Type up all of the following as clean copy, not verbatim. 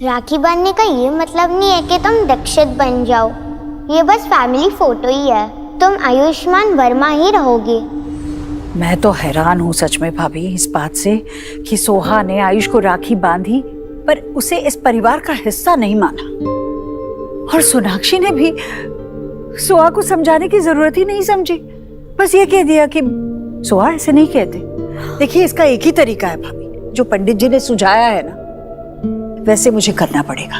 राखी बांधने का ये मतलब नहीं है कि तुम दीक्षित बन जाओ। ये बस फैमिली फोटो ही है। तुम आयुष्मान वर्मा ही रहोगे। मैं तो हैरान हूँ सच में भाभी इस बात से कि सोहा ने आयुष को राखी बांधी पर उसे इस परिवार का हिस्सा नहीं माना, और सोनाक्षी ने भी सोहा को समझाने की जरूरत ही नहीं समझी। बस ये कह दिया कि सोहा ऐसे नहीं कहते। देखिए इसका एक ही तरीका है भाभी, जो पंडित जी ने सुझाया है ना वैसे मुझे करना पड़ेगा।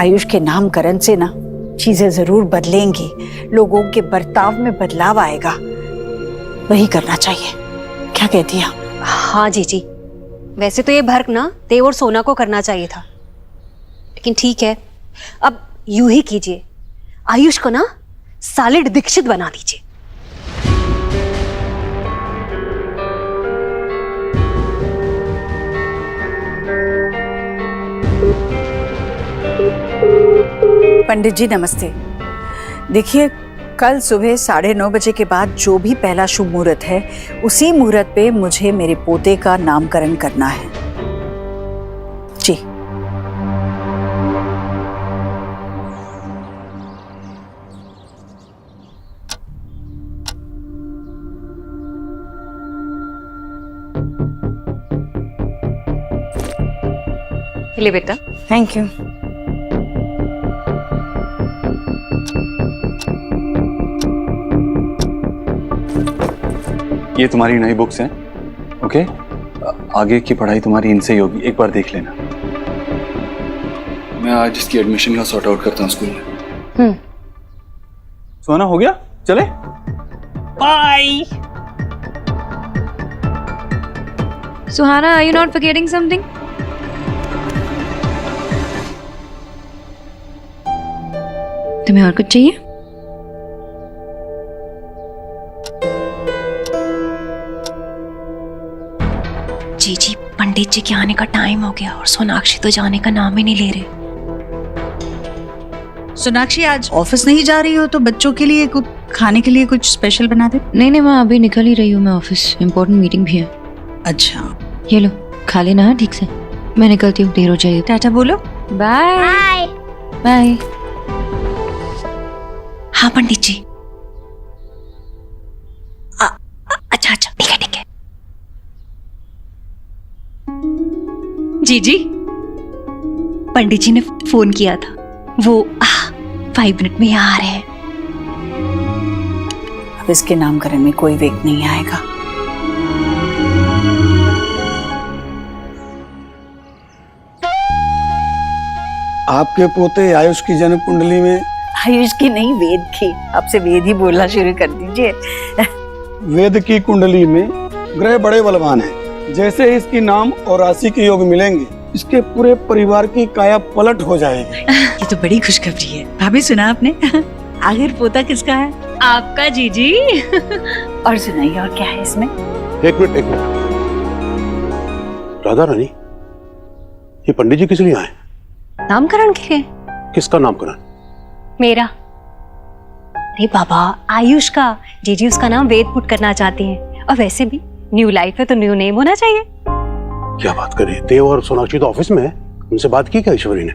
आयुष के नामकरण से ना चीजें जरूर बदलेंगी, लोगों के बर्ताव में बदलाव आएगा। वही करना चाहिए। क्या कहती हैं? हाँ जीजी, वैसे तो ये भर्क ना देव और सोना को करना चाहिए था, लेकिन ठीक है, अब यूं ही कीजिए, आयुष को ना सॉलिड दीक्षित बना दीजिए। पंडित जी नमस्ते। देखिए कल सुबह 9:30 बजे के बाद जो भी पहला शुभ मुहूर्त है उसी मुहूर्त पे मुझे मेरे पोते का नामकरण करना है जी। ले बेटा। Thank you. ये तुम्हारी नई बुक्स हैं, ओके? आगे की पढ़ाई तुम्हारी इनसे ही होगी, एक बार देख लेना। मैं आज इसकी एडमिशन का सॉर्ट आउट करता हूँ स्कूल में। सोना हो गया, चले? Bye. Suhana, are you not forgetting something? तुम्हें और कुछ चाहिए? जीजी, पंडित जी के आने का टाइम हो गया और सोनाक्षी तो जाने का नाम ही नहीं ले रहे। सोनाक्षी आज ऑफिस नहीं जा रही हो तो बच्चों के लिए कुछ खाने के लिए कुछ स्पेशल बना दे। नहीं मैं अभी निकल ही रही हूँ, मैं ऑफिस, इम्पोर्टेंट मीटिंग भी है। अच्छा ये लो खा लेना है ठीक से। मैं निकलती हूँ, देर हो जाएगी। टाटा बोलो। Bye bye. बाय। हाँ पंडित जी। अच्छा अच्छा ठीक है ठीक है। जीजी, पंडित जी ने फोन किया था, वो 5 मिनट में यहाँ आ रहे हैं। अब इसके नामकरण में कोई वेग नहीं आएगा। आपके पोते आयुष की जन्म कुंडली में, आयुष की नहीं वेद की, आपसे वेद ही बोलना शुरू कर दीजिए। वेद की कुंडली में ग्रह बड़े बलवान हैं। जैसे ही इसकी नाम और राशि के योग मिलेंगे, इसके पूरे परिवार की काया पलट हो जाएगी। ये तो बड़ी खुशखबरी है। भाभी सुना आपने? आखिर पोता किसका है? आपका जीजी। और सुनाइए और क्या है इसमें? एक मिनट। राधा रानी, ये पंडित जी किस लिए आए? नामकरण के लिए। किसका नामकरण? मेरा। अरे बाबा, आयुष का। जीजी उसका नाम वेद पुट करना चाहती हैं, और वैसे भी न्यू लाइफ है तो न्यू नेम होना चाहिए। क्या बात करें, देव और सोनाक्षी तो ऑफिस में है, उनसे बात की क्या ईश्वरी ने?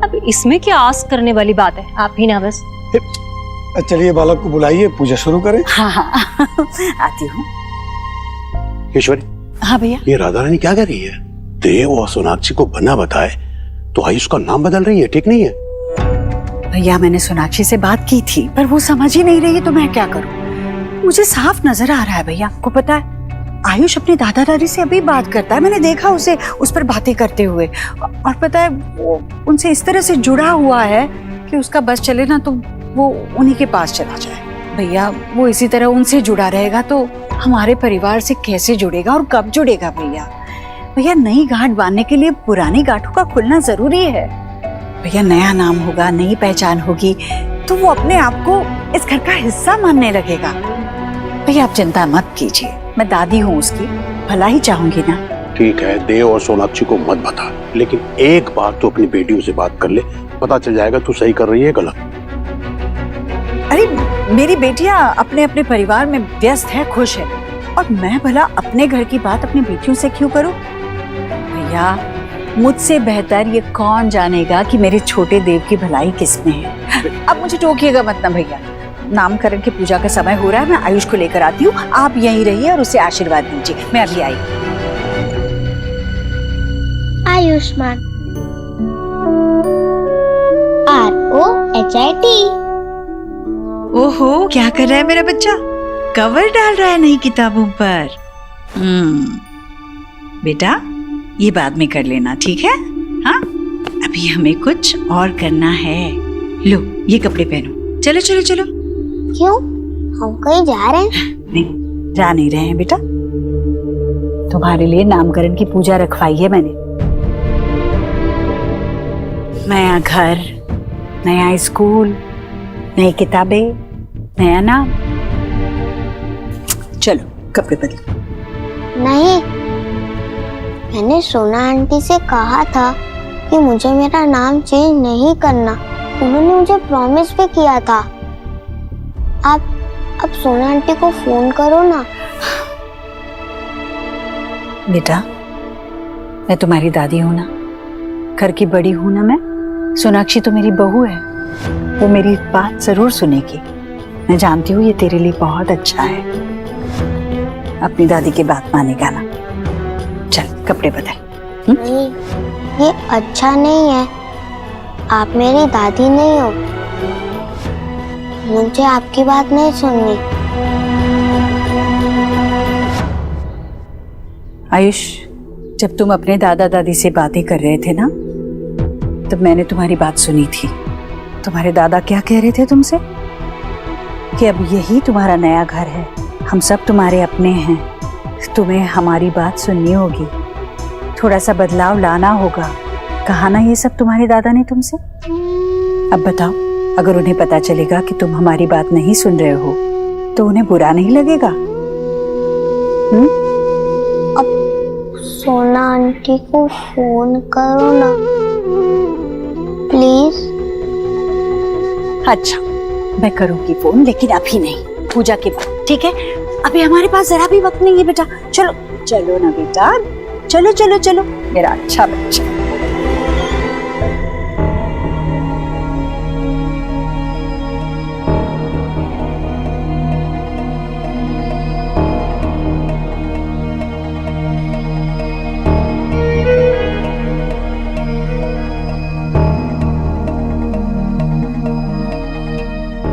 अब इसमें क्या आस करने वाली बात है, आप ही ना बस। चलिए बालक को बुलाइए, पूजा शुरू करें। हाँ आती हूँ। ईश्वरी। हाँ भैया। ये राधा रानी क्या कर रही है? देव और सोनाक्षी को बना बताए तो आयुष का नाम बदल रही है, ठीक नहीं है। भैया मैंने सोनाक्षी से बात की थी पर वो समझ ही नहीं रही, तो मैं क्या करूं? मुझे साफ नजर आ रहा है भैया, आपको पता है आयुष अपने दादा दादी से अभी बात करता है। मैंने देखा उसे उस पर बातें करते हुए, और पता है वो उनसे इस तरह से जुड़ा हुआ है कि उसका बस चले ना तो वो उन्हीं के पास चला जाए। भैया वो इसी तरह उनसे जुड़ा रहेगा तो हमारे परिवार से कैसे जुड़ेगा और कब जुड़ेगा? भैया नई गांठ बांधने के लिए पुरानी गांठों का खुलना जरूरी है। भैया नया नाम होगा, नई पहचान होगी तो वो अपने आप को इस घर का हिस्सा मानने लगेगा। भैया आप चिंता मत कीजिए, मैं दादी हूँ उसकी, भला ही चाहूंगी ना। ठीक है, देव और सोनाक्षी को मत बता, लेकिन एक बार तो अपनी बेटियों से बात कर ले, पता चल जाएगा तू सही कर रही है गलत। अरे मेरी बेटियां अपने अपने परिवार में व्यस्त है, खुश है, और मैं भला अपने घर की बात अपनी बेटियों से क्यों करूं? भैया मुझसे बेहतर ये कौन जानेगा कि मेरे छोटे देव की भलाई किसमें है। अब मुझे टोकिएगा मत ना भैया। नामकरण की पूजा का समय हो रहा है, मैं आयुष को लेकर आती हूँ। आप यहीं रहिए और उसे आशीर्वाद दीजिए। मैं अभी आई। आयुष्मान ROHIT। ओहो, क्या कर रहा है मेरा बच्चा? कवर डाल रहा है नई किताबों पर। बेटा ये बाद में कर लेना, ठीक है? हाँ, अभी हमें कुछ और करना है। लो ये कपड़े पहनो। चलो चलो चलो। क्यों, हम कहीं जा रहे हैं? नहीं, जा नहीं रहे हैं बेटा। तुम्हारे लिए नामकरण की पूजा रखवाई है मैंने। नया घर, नया स्कूल, नई किताबें, नया नाम। चलो कपड़े बदलो। नहीं, मैंने सोना आंटी से कहा था कि मुझे मेरा नाम चेंज नहीं करना। उन्होंने मुझे प्रॉमिस भी किया था। आप सोना आंटी को फोन करो ना। बेटा मैं तुम्हारी दादी हूं ना, घर की बड़ी हूं ना। मैं सोनाक्षी तो मेरी बहू है, वो मेरी बात जरूर सुनेगी। मैं जानती हूँ ये तेरे लिए बहुत अच्छा है। अपनी दादी की बात मानेगा ना। चल कपड़े बदल। नहीं, ये अच्छा नहीं है। आप मेरी दादी नहीं हो, मुझे आपकी बात नहीं सुननी। आयुष, जब तुम अपने दादा दादी से बातें कर रहे थे ना, तब मैंने तुम्हारी बात सुनी थी। तुम्हारे दादा क्या कह रहे थे तुमसे? कि अब यही तुम्हारा नया घर है, हम सब तुम्हारे अपने हैं, तुम्हें हमारी बात सुननी होगी, थोड़ा सा बदलाव लाना होगा। कहा ना ये सब तुम्हारे दादा ने तुमसे? अब बताओ, अगर उन्हें पता चलेगा कि तुम हमारी बात नहीं सुन रहे हो तो उन्हें बुरा नहीं लगेगा? अब सोना आंटी को फोन करो ना प्लीज। अच्छा मैं करूंगी फोन, लेकिन अभी नहीं, पूजा के बाद, ठीक है? अभी हमारे पास जरा भी वक्त नहीं है बेटा। चलो चलो ना बेटा, चलो चलो चलो मेरा अच्छा बच्चा।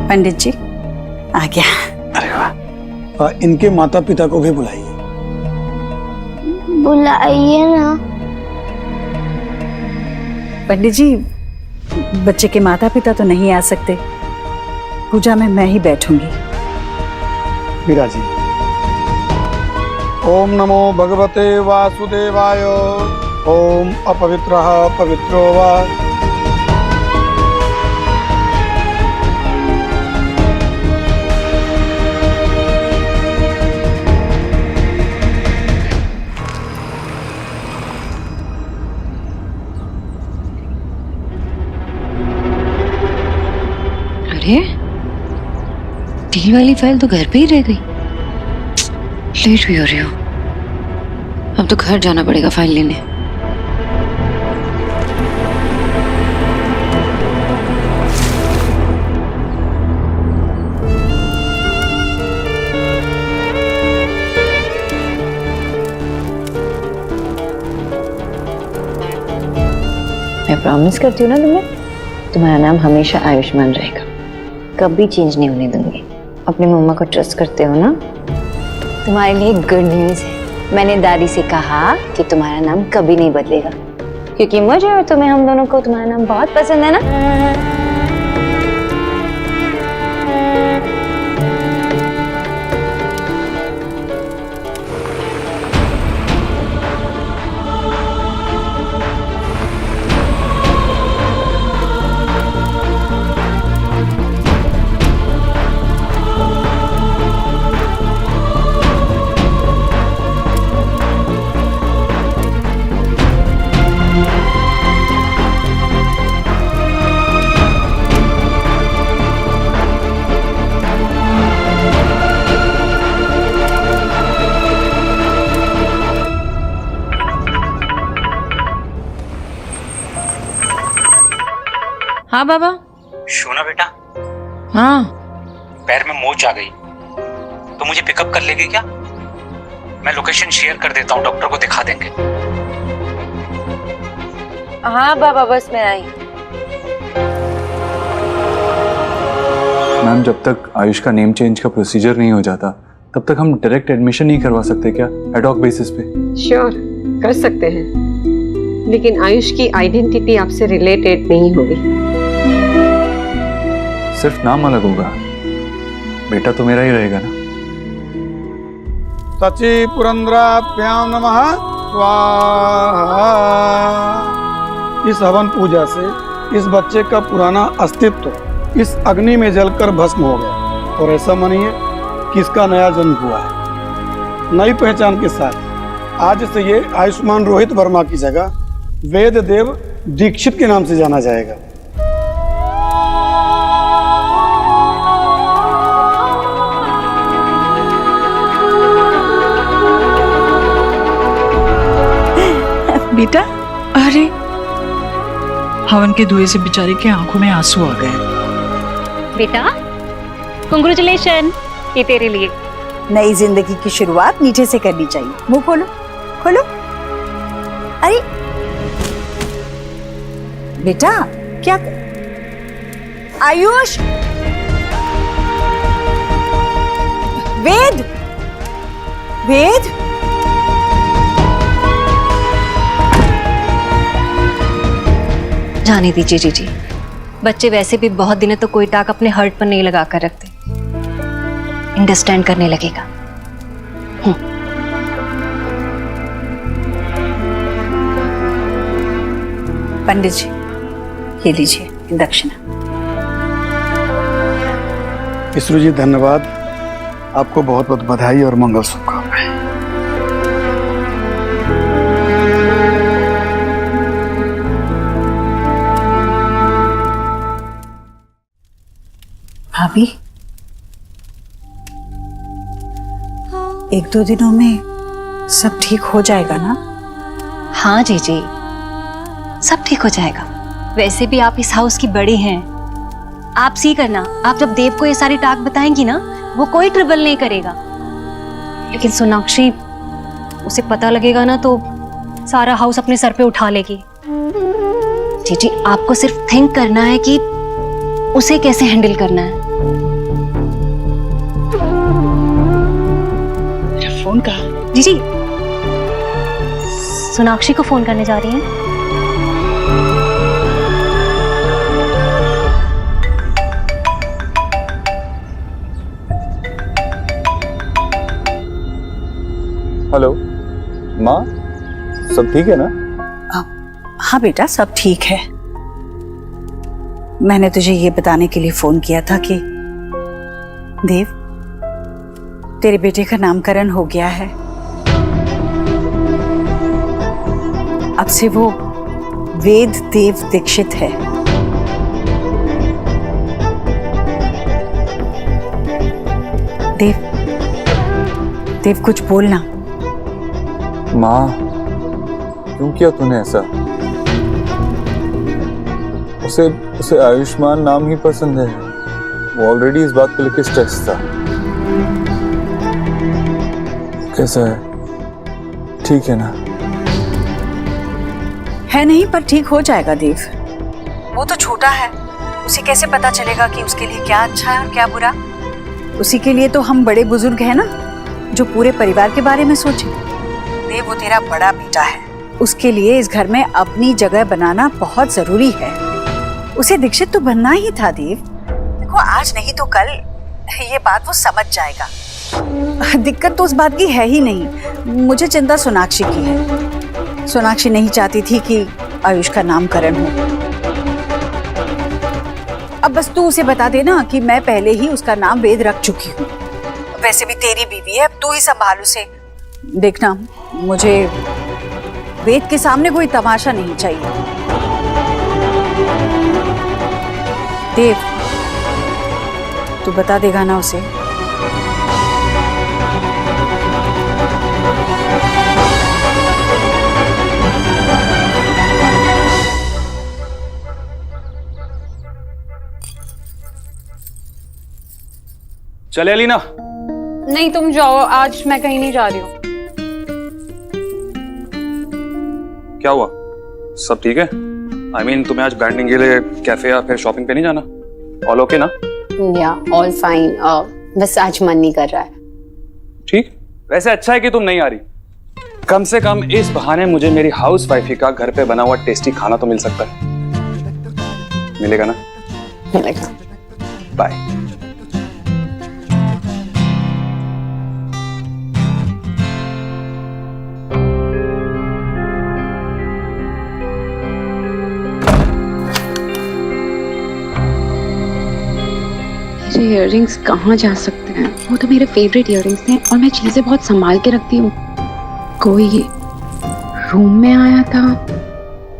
पंडित जी आ गया। अरे वाह। इनके माता पिता को भी बुलाइए। बुलाइए ना। पंडित जी, बच्चे के माता पिता तो नहीं आ सकते, पूजा में मैं ही बैठूंगी। मीरा जी। ओम नमो भगवते वासुदेवाय। ओम अपवित्रः पवित्रो वा। अरे डील वाली फाइल तो घर पे ही रह गई। लेट भी हो रही हो, अब तो घर जाना पड़ेगा फाइल लेने। मैं प्रॉमिस करती हूँ ना तुम्हारा नाम हमेशा आयुष्मान रहेगा, कभी चेंज नहीं होने दूंगी। अपनी मम्मा को ट्रस्ट करते हो ना? तुम्हारे लिए गुड न्यूज़ है, मैंने दादी से कहा कि तुम्हारा नाम कभी नहीं बदलेगा, क्योंकि मुझे और तुम्हें, हम दोनों को तुम्हारा नाम बहुत पसंद है ना। हाँ बाबा। सोना बेटा, हाँ पैर में मोच आ गई तो मुझे पिकअप कर लेगी क्या? मैं लोकेशन शेयर कर देता हूँ, डॉक्टर को दिखा देंगे। हाँ बाबा, बस मैं आई। मैम, जब तक आयुष का नेम चेंज का प्रोसीजर नहीं हो जाता तब तक हम डायरेक्ट एडमिशन नहीं करवा सकते क्या, एडॉक बेसिस पे? श्योर, कर सकते हैं, लेकिन आयुष की आइडेंटिटी आपसे रिलेटेड नहीं होगी। सिर्फ नाम अलग होगा, बेटा तो मेरा ही रहेगा ना। सची पुरंद्राभ्याम नमः स्वाहा। इस हवन पूजा से इस बच्चे का पुराना अस्तित्व इस अग्नि में जलकर भस्म हो गया और ऐसा मानिए कि इसका नया जन्म हुआ है। नई पहचान के साथ आज से ये आयुष्मान रोहित वर्मा की जगह वेद देव दीक्षित के नाम से जाना जाएगा। बेटा, अरे हवन के धुएं से बेचारे के आंखों में आंसू आ गए। बेटा, कांग्रेचुलेशन, ये तेरे लिए। नई जिंदगी की शुरुआत मीठे से करनी चाहिए। मुंह खोलो, खोलो। अरे बेटा, क्या आयुष, वेद, वेद, जाने दीजिए जीजी, बच्चे वैसे भी बहुत दिनों तो कोई टाक अपने हर्ट पर नहीं लगा कर रखते, अंडरस्टैंड करने लगेगा। पंडित जी, ये लीजिए दक्षिणा। इसरू जी धन्यवाद, आपको बहुत बहुत बधाई और मंगल शुभकामनाएं। भाभी, एक दो दिनों में सब ठीक हो जाएगा ना? हाँ जीजी, सब ठीक हो जाएगा। वैसे भी आप इस हाउस की बड़ी हैं, आप सी करना, आप जब देव को ये सारी टाक बताएंगी ना, वो कोई ट्रबल नहीं करेगा। लेकिन सोनाक्षी, उसे पता लगेगा ना तो सारा हाउस अपने सर पे उठा लेगी। जीजी, आपको सिर्फ थिंक करना है कि उसे कैसे हैंडल करना है। मेरा फोन कहाँ? जीजी, सोनाक्षी को फोन करने जा रही हैं। हेलो माँ, सब ठीक है ना? हाँ बेटा, सब ठीक है। मैंने तुझे ये बताने के लिए फोन किया था कि देव, तेरे बेटे का नामकरण हो गया है। अब से वो वेद देव दीक्षित है। देव, देव कुछ बोलना। माँ, क्यों किया तूने ऐसा? उसे आयुष्मान नाम ही पसंद है। वो ऑलरेडी इस बात को लेकर स्ट्रेस था। कैसा है? ठीक है ना? है नहीं, पर ठीक हो जाएगा देव। वो तो छोटा है, उसे कैसे पता चलेगा कि उसके लिए क्या अच्छा है और क्या बुरा। उसी के लिए तो हम बड़े बुजुर्ग हैं ना, जो पूरे परिवार के बारे में सोचें। देव, वो तेरा बड़ा बेटा है, उसके लिए इस घर में अपनी जगह बनाना बहुत जरूरी है। उसे दीक्षित तो बनना ही था देव। देखो, आज नहीं तो कल ये बात वो समझ जाएगा। दिक्कत तो उस बात की है ही नहीं, मुझे चिंता सोनाक्षी की है। सोनाक्षी नहीं चाहती थी कि आयुष का नामकरण हो। अब बस तू उसे बता देना कि मैं पहले ही उसका नाम वेद रख चुकी हूँ। वैसे भी तेरी बीवी है, अब तू ही संभाल उसे। देखना, मुझे वेद के सामने कोई तमाशा नहीं चाहिए। देव, तू बता देगा ना उसे? चले अलीना। नहीं तुम जाओ, आज मैं कहीं नहीं जा रही हूँ। क्या हुआ, सब ठीक है? I mean, तुम्हें आज बैंडिंग के लिए कैफे या फिर शॉपिंग पे नहीं जाना? ऑल ओके ना? या ऑल फाइन, बस आज मन नहीं कर रहा है। ठीक, वैसे अच्छा है कि तुम नहीं आ रही। कम से कम इस बहाने मुझे मेरी हाउस वाइफी का घर पे बना हुआ टेस्टी खाना तो मिल सकता है। मिलेगा ना? मिलेगा। बाय। मेरे इयररिंग्स कहाँ जा सकते हैं? वो तो मेरे फेवरेट इयररिंग्स हैं और मैं चीजें बहुत संभाल के रखती हूँ। कोई रूम में आया था?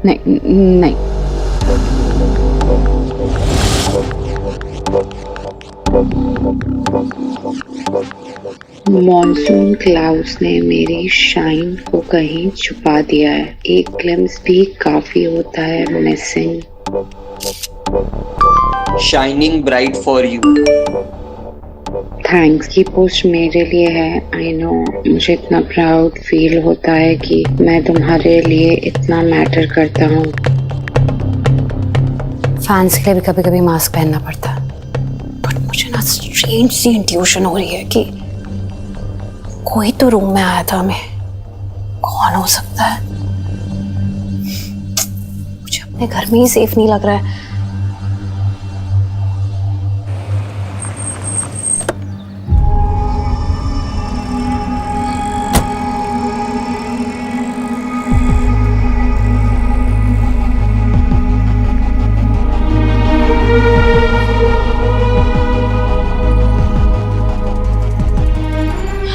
नहीं नहीं। मॉनसून क्लाउड्स ने मेरी शाइन को कहीं छुपा दिया है। एक ग्लिम्स भी काफी होता है missing. Shining bright for you. Thanks की पोस्ट मेरे लिए है। आई नो, मुझे इतना प्राउड फील होता है कि मैं तुम्हारे लिए इतना मैटर करता हूँ। फैंस के लिए भी कभी कभी मास्क पहनना पड़ता है, बट मुझे ना स्ट्रेंज सी इंट्यूशन हो रही है कि कोई तो रूम में आया था हमें। कौन हो सकता है? मुझे अपने घर में ही सेफ नहीं लग रहा है।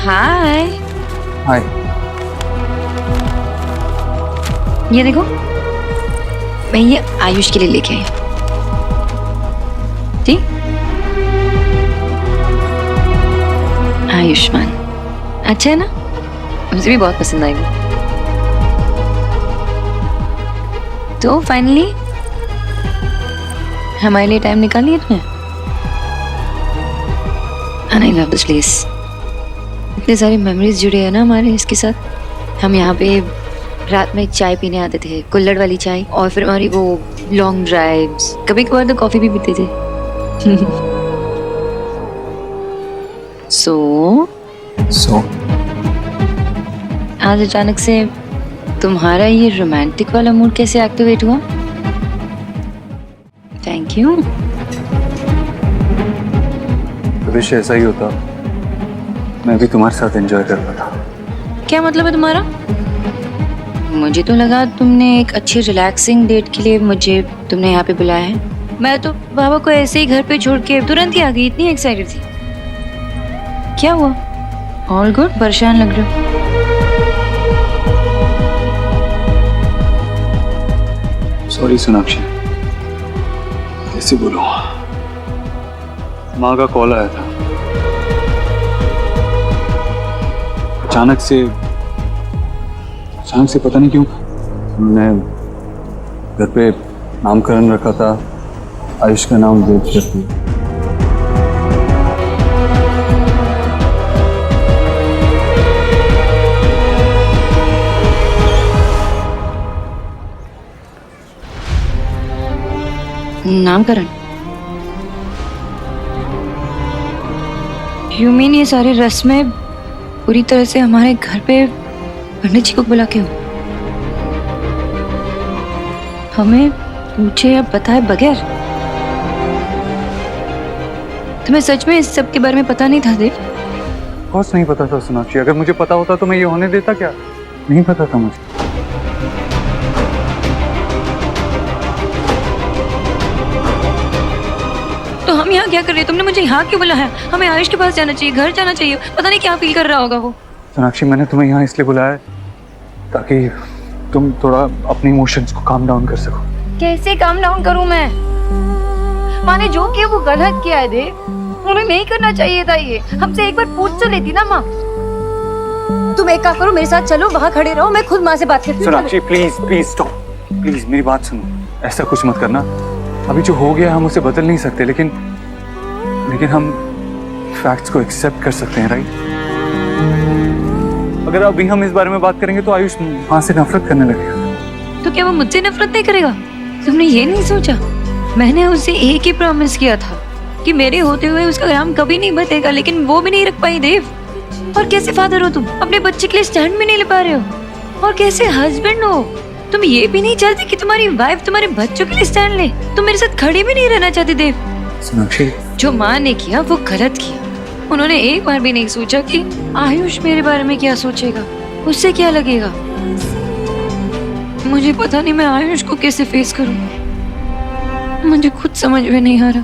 हाय। हाय। ये देखो, मैं ये आयुष के लिए लेके आई। ठीक, आयुष्मान अच्छा है ना? मुझे भी बहुत पसंद आएगा। तो फाइनली हमारे लिए टाइम निकाल लिया तुमने। And I love this place. इतने सारी मेमोरीज जुड़े हैं ना हमारे इसके साथ। हम यहाँ पे रात में चाय पीने आते थे, कुल्हड़ वाली चाय, और फिर हमारी वो लॉन्ग ड्राइव्स, कभी कभार तो कॉफी भी पीते थे। सो आज अचानक से तुम्हारा ये रोमांटिक वाला मूड कैसे एक्टिवेट हुआ? Thank you. विश ऐसा ही होता, मैं भी तुम्हारे साथ एंजॉय कर रहा था। क्या मतलब है तुम्हारा? मुझे तो लगा तुमने एक अच्छी रिलैक्सिंग डेट के लिए मुझे तुमने यहाँ पे बुलाया है। मैं तो बाबा को ऐसे ही घर पे छोड़ के तुरंत ही आ गई, इतनी एक्साइटेड थी। क्या हुआ? All good? परेशान लग रहे हो। सॉरी सोनाक्षी, कैसे बोलूं? माँ का कॉल आया था। अचानक से पता नहीं क्यों मैं घर पे नामकरण रखा था, आयुष का नाम देव करती। नामकरण? यू मीन ये सारी रस्में पूरी तरह से हमारे घर पे पंडित जी को बुला के हो, हमें पूछे या बताए बगैर? तुम्हें सच में इस सब के बारे में पता नहीं था देव? कुछ नहीं पता था सोनाक्षी, अगर मुझे पता होता तो मैं ये होने देता क्या? नहीं पता था मुझे। तो हम यहाँ क्या कर रहे हैं? तुमने मुझे यहाँ क्यों बुलाया? हमें आयुष के पास जाना चाहिए, घर जाना चाहिए। पता नहीं क्या फील कर रहा होगा वो। सोनाक्षी, मैंने तुम्हें यहाँ इसलिए बुलाया ताकि तुम थोड़ा अपने इमोशंस को काम डाउन कर सको। कैसे काम डाउन करूं मैं? माँ ने जो किया वो गलत किया है देव, हमें नहीं करना चाहिए था ये। हमसे एक बार पूछ तो लेती ना माँ। तुम एक काम करो, मेरे साथ चलो, वहाँ खड़े रहो, मैं खुद माँ से बात करती हूँ। सोनाक्षी प्लीज स्टॉप, प्लीज मेरी बात सुनो। ऐसा कुछ मत करना। अभी जो हो गया हम उसे बदल नहीं सकते, लेकिन हम फैक्ट्स को एक्सेप्ट कर सकते हैं, राइट? अगर अभी हम इस बारे में बात करेंगे तो आयुष वहां से नफरत करने लगेगा। तो क्या वो मुझसे नफरत नहीं करेगा? तुमने ये नहीं सोचा? मैंने उसे एक ही प्रॉमिस किया था कि मेरे होते हुए उसका नाम कभी नहीं बतेगा, लेकिन वो भी नहीं रख पाई देव। और कैसे फादर हो तुम? अपने बच्चे के लिए स्टैंड भी नहीं ले पा रहे हो। और कैसे हस्बैंड हो? तुम ये भी नहीं चाहते कि तुम्हारी वाइफ तुम्हारे बच्चों के लिए स्टैंड ले? तुम मेरे साथ खड़ी भी नहीं रहना चाहती देव। सोनाक्षी, जो माँ ने किया वो गलत किया। उन्होंने एक बार भी नहीं सोचा कि आयुष मेरे बारे में क्या सोचेगा, उससे क्या लगेगा। मुझे पता नहीं मैं आयुष को कैसे फेस करूं। मुझे खुद समझ में नहीं आ रहा।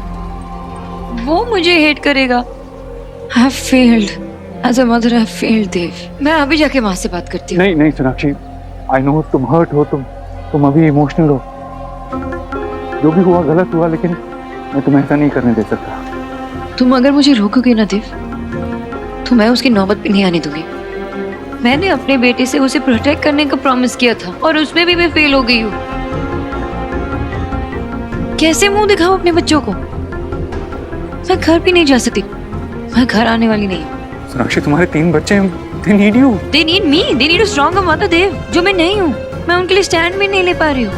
वो मुझे हेट करेगा। I have failed as a mother. I have failed देव। मैं अभी जाके माँ से बात करती हूँ। नहीं सोनाक्षी, आई नो तुम हर्ट हो, तुम अभी इमोशनल हो। जो भी हुआ गलत हुआ, लेकिन मैं तुम्हें ऐसा नहीं करने दे सकता। तुम अगर मुझे रोकोगे ना देव, तो मैं उसकी नौबत भी नहीं आने दूंगी। मैंने अपने बेटे से उसे प्रोटेक्ट करने का प्रॉमिस किया था और उसमें भी मैं फेल हो गई हूँ। कैसे मुंह दिखाऊं अपने बच्चों को? मैं घर भी नहीं जा सकती। मैं घर आने वाली नहीं। सोनाक्षी, तुम्हारे 3 बच्चे हैं, they need you. They need me. They need a stronger mother देव, जो मैं नहीं हूँ। मैं उनके लिए स्टैंड भी नहीं ले पा रही हूँ।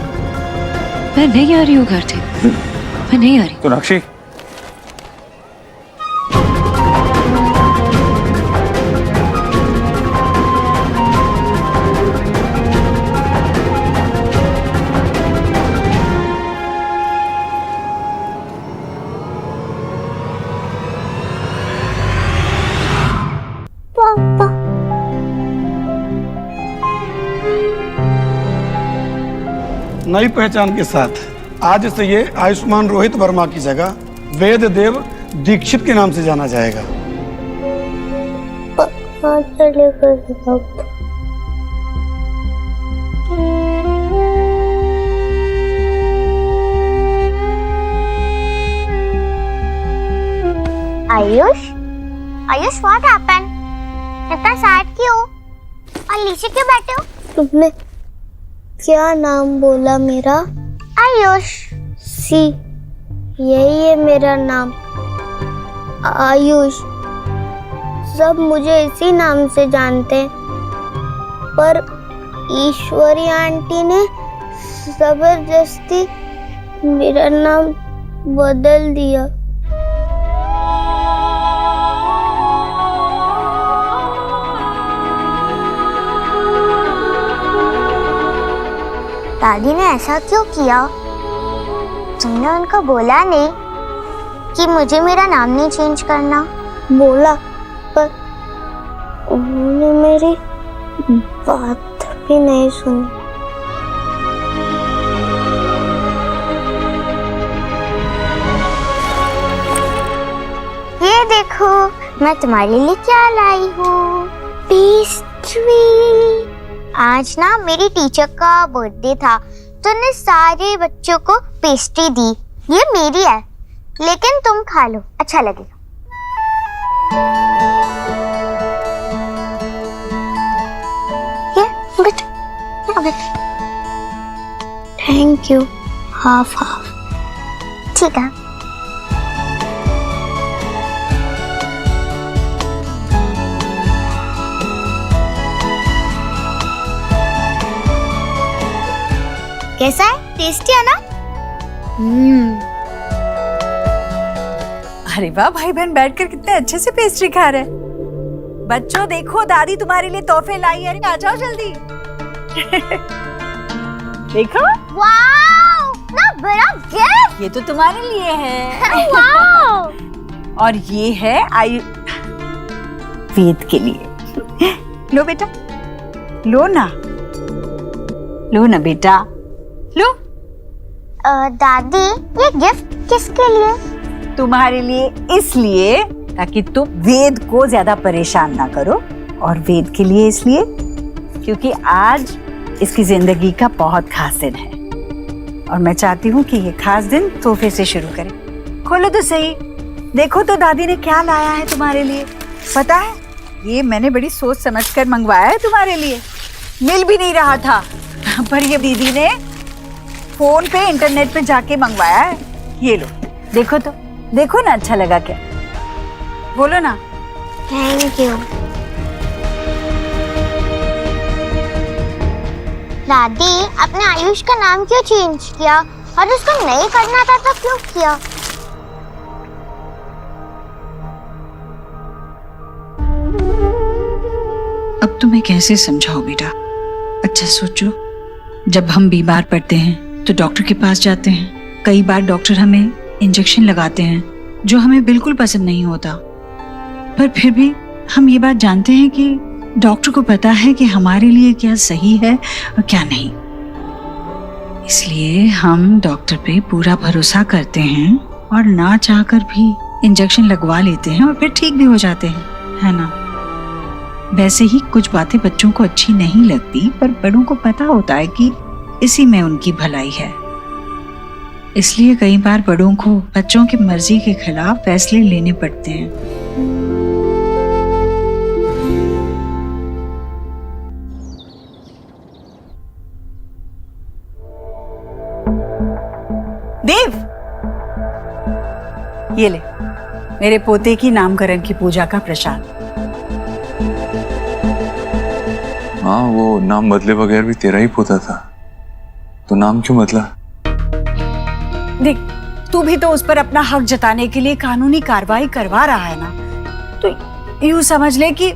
मैं नहीं आ रही हूँ घर देव, मैं नहीं आ रही। सोनाक्षी, नई पहचान के साथ आज से ये आयुष्मान रोहित वर्मा की जगह वेद देव दीक्षित के नाम से जाना जाएगा। Ayush what happened? इतना सैड क्यों? और नीचे क्यों बैठे हो? तुमने क्या नाम बोला मेरा? आयुष। सी, यही है मेरा नाम, आयुष। सब मुझे इसी नाम से जानते हैं, पर ईश्वरी आंटी ने जबरदस्ती मेरा नाम बदल दिया। दादी ने ऐसा क्यों किया? तुमने उनको बोला नहीं कि मुझे मेरा नाम नहीं चेंज करना? बोला, पर उन्होंने मेरी बात भी नहीं सुनी। ये देखो, मैं तुम्हारे लिए क्या लाई हूँ, पेस्ट्री। आज ना मेरी टीचर का बर्थडे था, तो ने सारे बच्चों को पेस्ट्री दी। ये मेरी है, लेकिन तुम खा लो, अच्छा लगेगा। ये थैंक यू। हाफ हाफ, ठीक है। कैसा है? टेस्टी है ना? अरे वाह, भाई बहन बैठकर कितने अच्छे से पेस्ट्री खा रहे हैं। बच्चों देखो, दादी तुम्हारे लिए तोहफे लाई है, आ जाओ जल्दी। देखो, वाओ, ना बड़ा गिफ्ट। ये तो तुम्हारे लिए है। वाओ। और ये है वेद के लिए। लो बेटा, लो ना बेटा, लो। दादी, ये गिफ्ट किसके लिए? तुम्हारे लिए, इसलिए ताकि तुम वेद को ज्यादा परेशान ना करो, और वेद के लिए इसलिए क्योंकि आज इसकी जिंदगी का बहुत खास दिन है, और मैं चाहती हूँ कि ये खास दिन तोहफे से शुरू करें। खोलो तो सही, देखो तो दादी ने क्या लाया है तुम्हारे लिए। पता है, ये मैंने बड़ी सोच समझकर मंगवाया है तुम्हारे लिए। मिल भी नहीं रहा था, पर ये दीदी ने फोन पे इंटरनेट पे जाके मंगवाया है। ये लो, देखो तो, देखो ना, अच्छा लगा क्या? बोलो ना। Thank you. दादी, आपने आयुष का नाम क्यों चेंज किया? और उसको नहीं करना था तो क्यों किया? अब तुम्हें कैसे समझाओ बेटा? अच्छा सोचो, जब हम बीमार पड़ते हैं तो डॉक्टर के पास जाते हैं। कई बार डॉक्टर हमें इंजेक्शन लगाते हैं जो हमें बिल्कुल पसंद नहीं होता, पर फिर भी हम ये बात जानते हैं कि डॉक्टर को पता है कि हमारे लिए क्या सही है और क्या नहीं। इसलिए हम डॉक्टर पे पूरा भरोसा करते हैं और ना चाहकर भी इंजेक्शन लगवा लेते हैं और फिर ठीक भी हो जाते हैं, है ना? वैसे ही कुछ बातें बच्चों को अच्छी नहीं लगती, पर बड़ों को पता होता है कि इसी में उनकी भलाई है। इसलिए कई बार बड़ों को बच्चों की मर्जी के खिलाफ फैसले लेने पड़ते हैं। देव, ये ले मेरे पोते की नामकरण की पूजा का प्रसाद। हाँ, वो नाम बदले बगैर भी तेरा ही पोता था, तो नाम क्यों बदला? देख, तू भी तो उस पर अपना हक जताने के लिए कानूनी कार्रवाई करवा रहा है ना, तो यूं समझ ले कि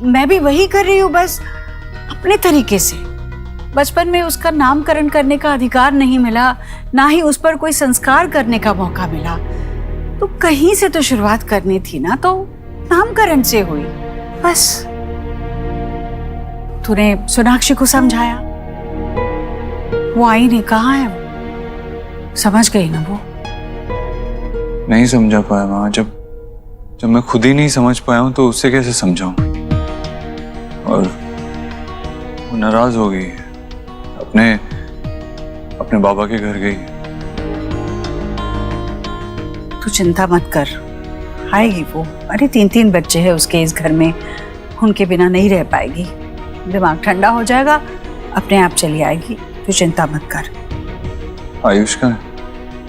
मैं भी वही कर रही हूँ, बस अपने तरीके से। बचपन में उसका नामकरण करने का अधिकार नहीं मिला, ना ही उस पर कोई संस्कार करने का मौका मिला, तो कहीं से तो शुरुआत करनी थी ना, तो नामकरण से हुई बस। तूने सोनाक्षी को समझाया, वो आई नहीं, कहाँ है वो? समझ गई ना वो? नहीं समझा पाया माँ। जब मैं खुद ही नहीं समझ पाया हूँ तो उससे कैसे समझाऊं? और वो नाराज हो गई है, अपने बाबा के घर गई। तू चिंता मत कर, आएगी वो। अरे 3 बच्चे हैं उसके इस घर में, उनके बिना नहीं रह पाएगी। दिमाग ठंडा हो जाएगा, अपने आप चली आएगी, तू चिंता मत कर। आयुष का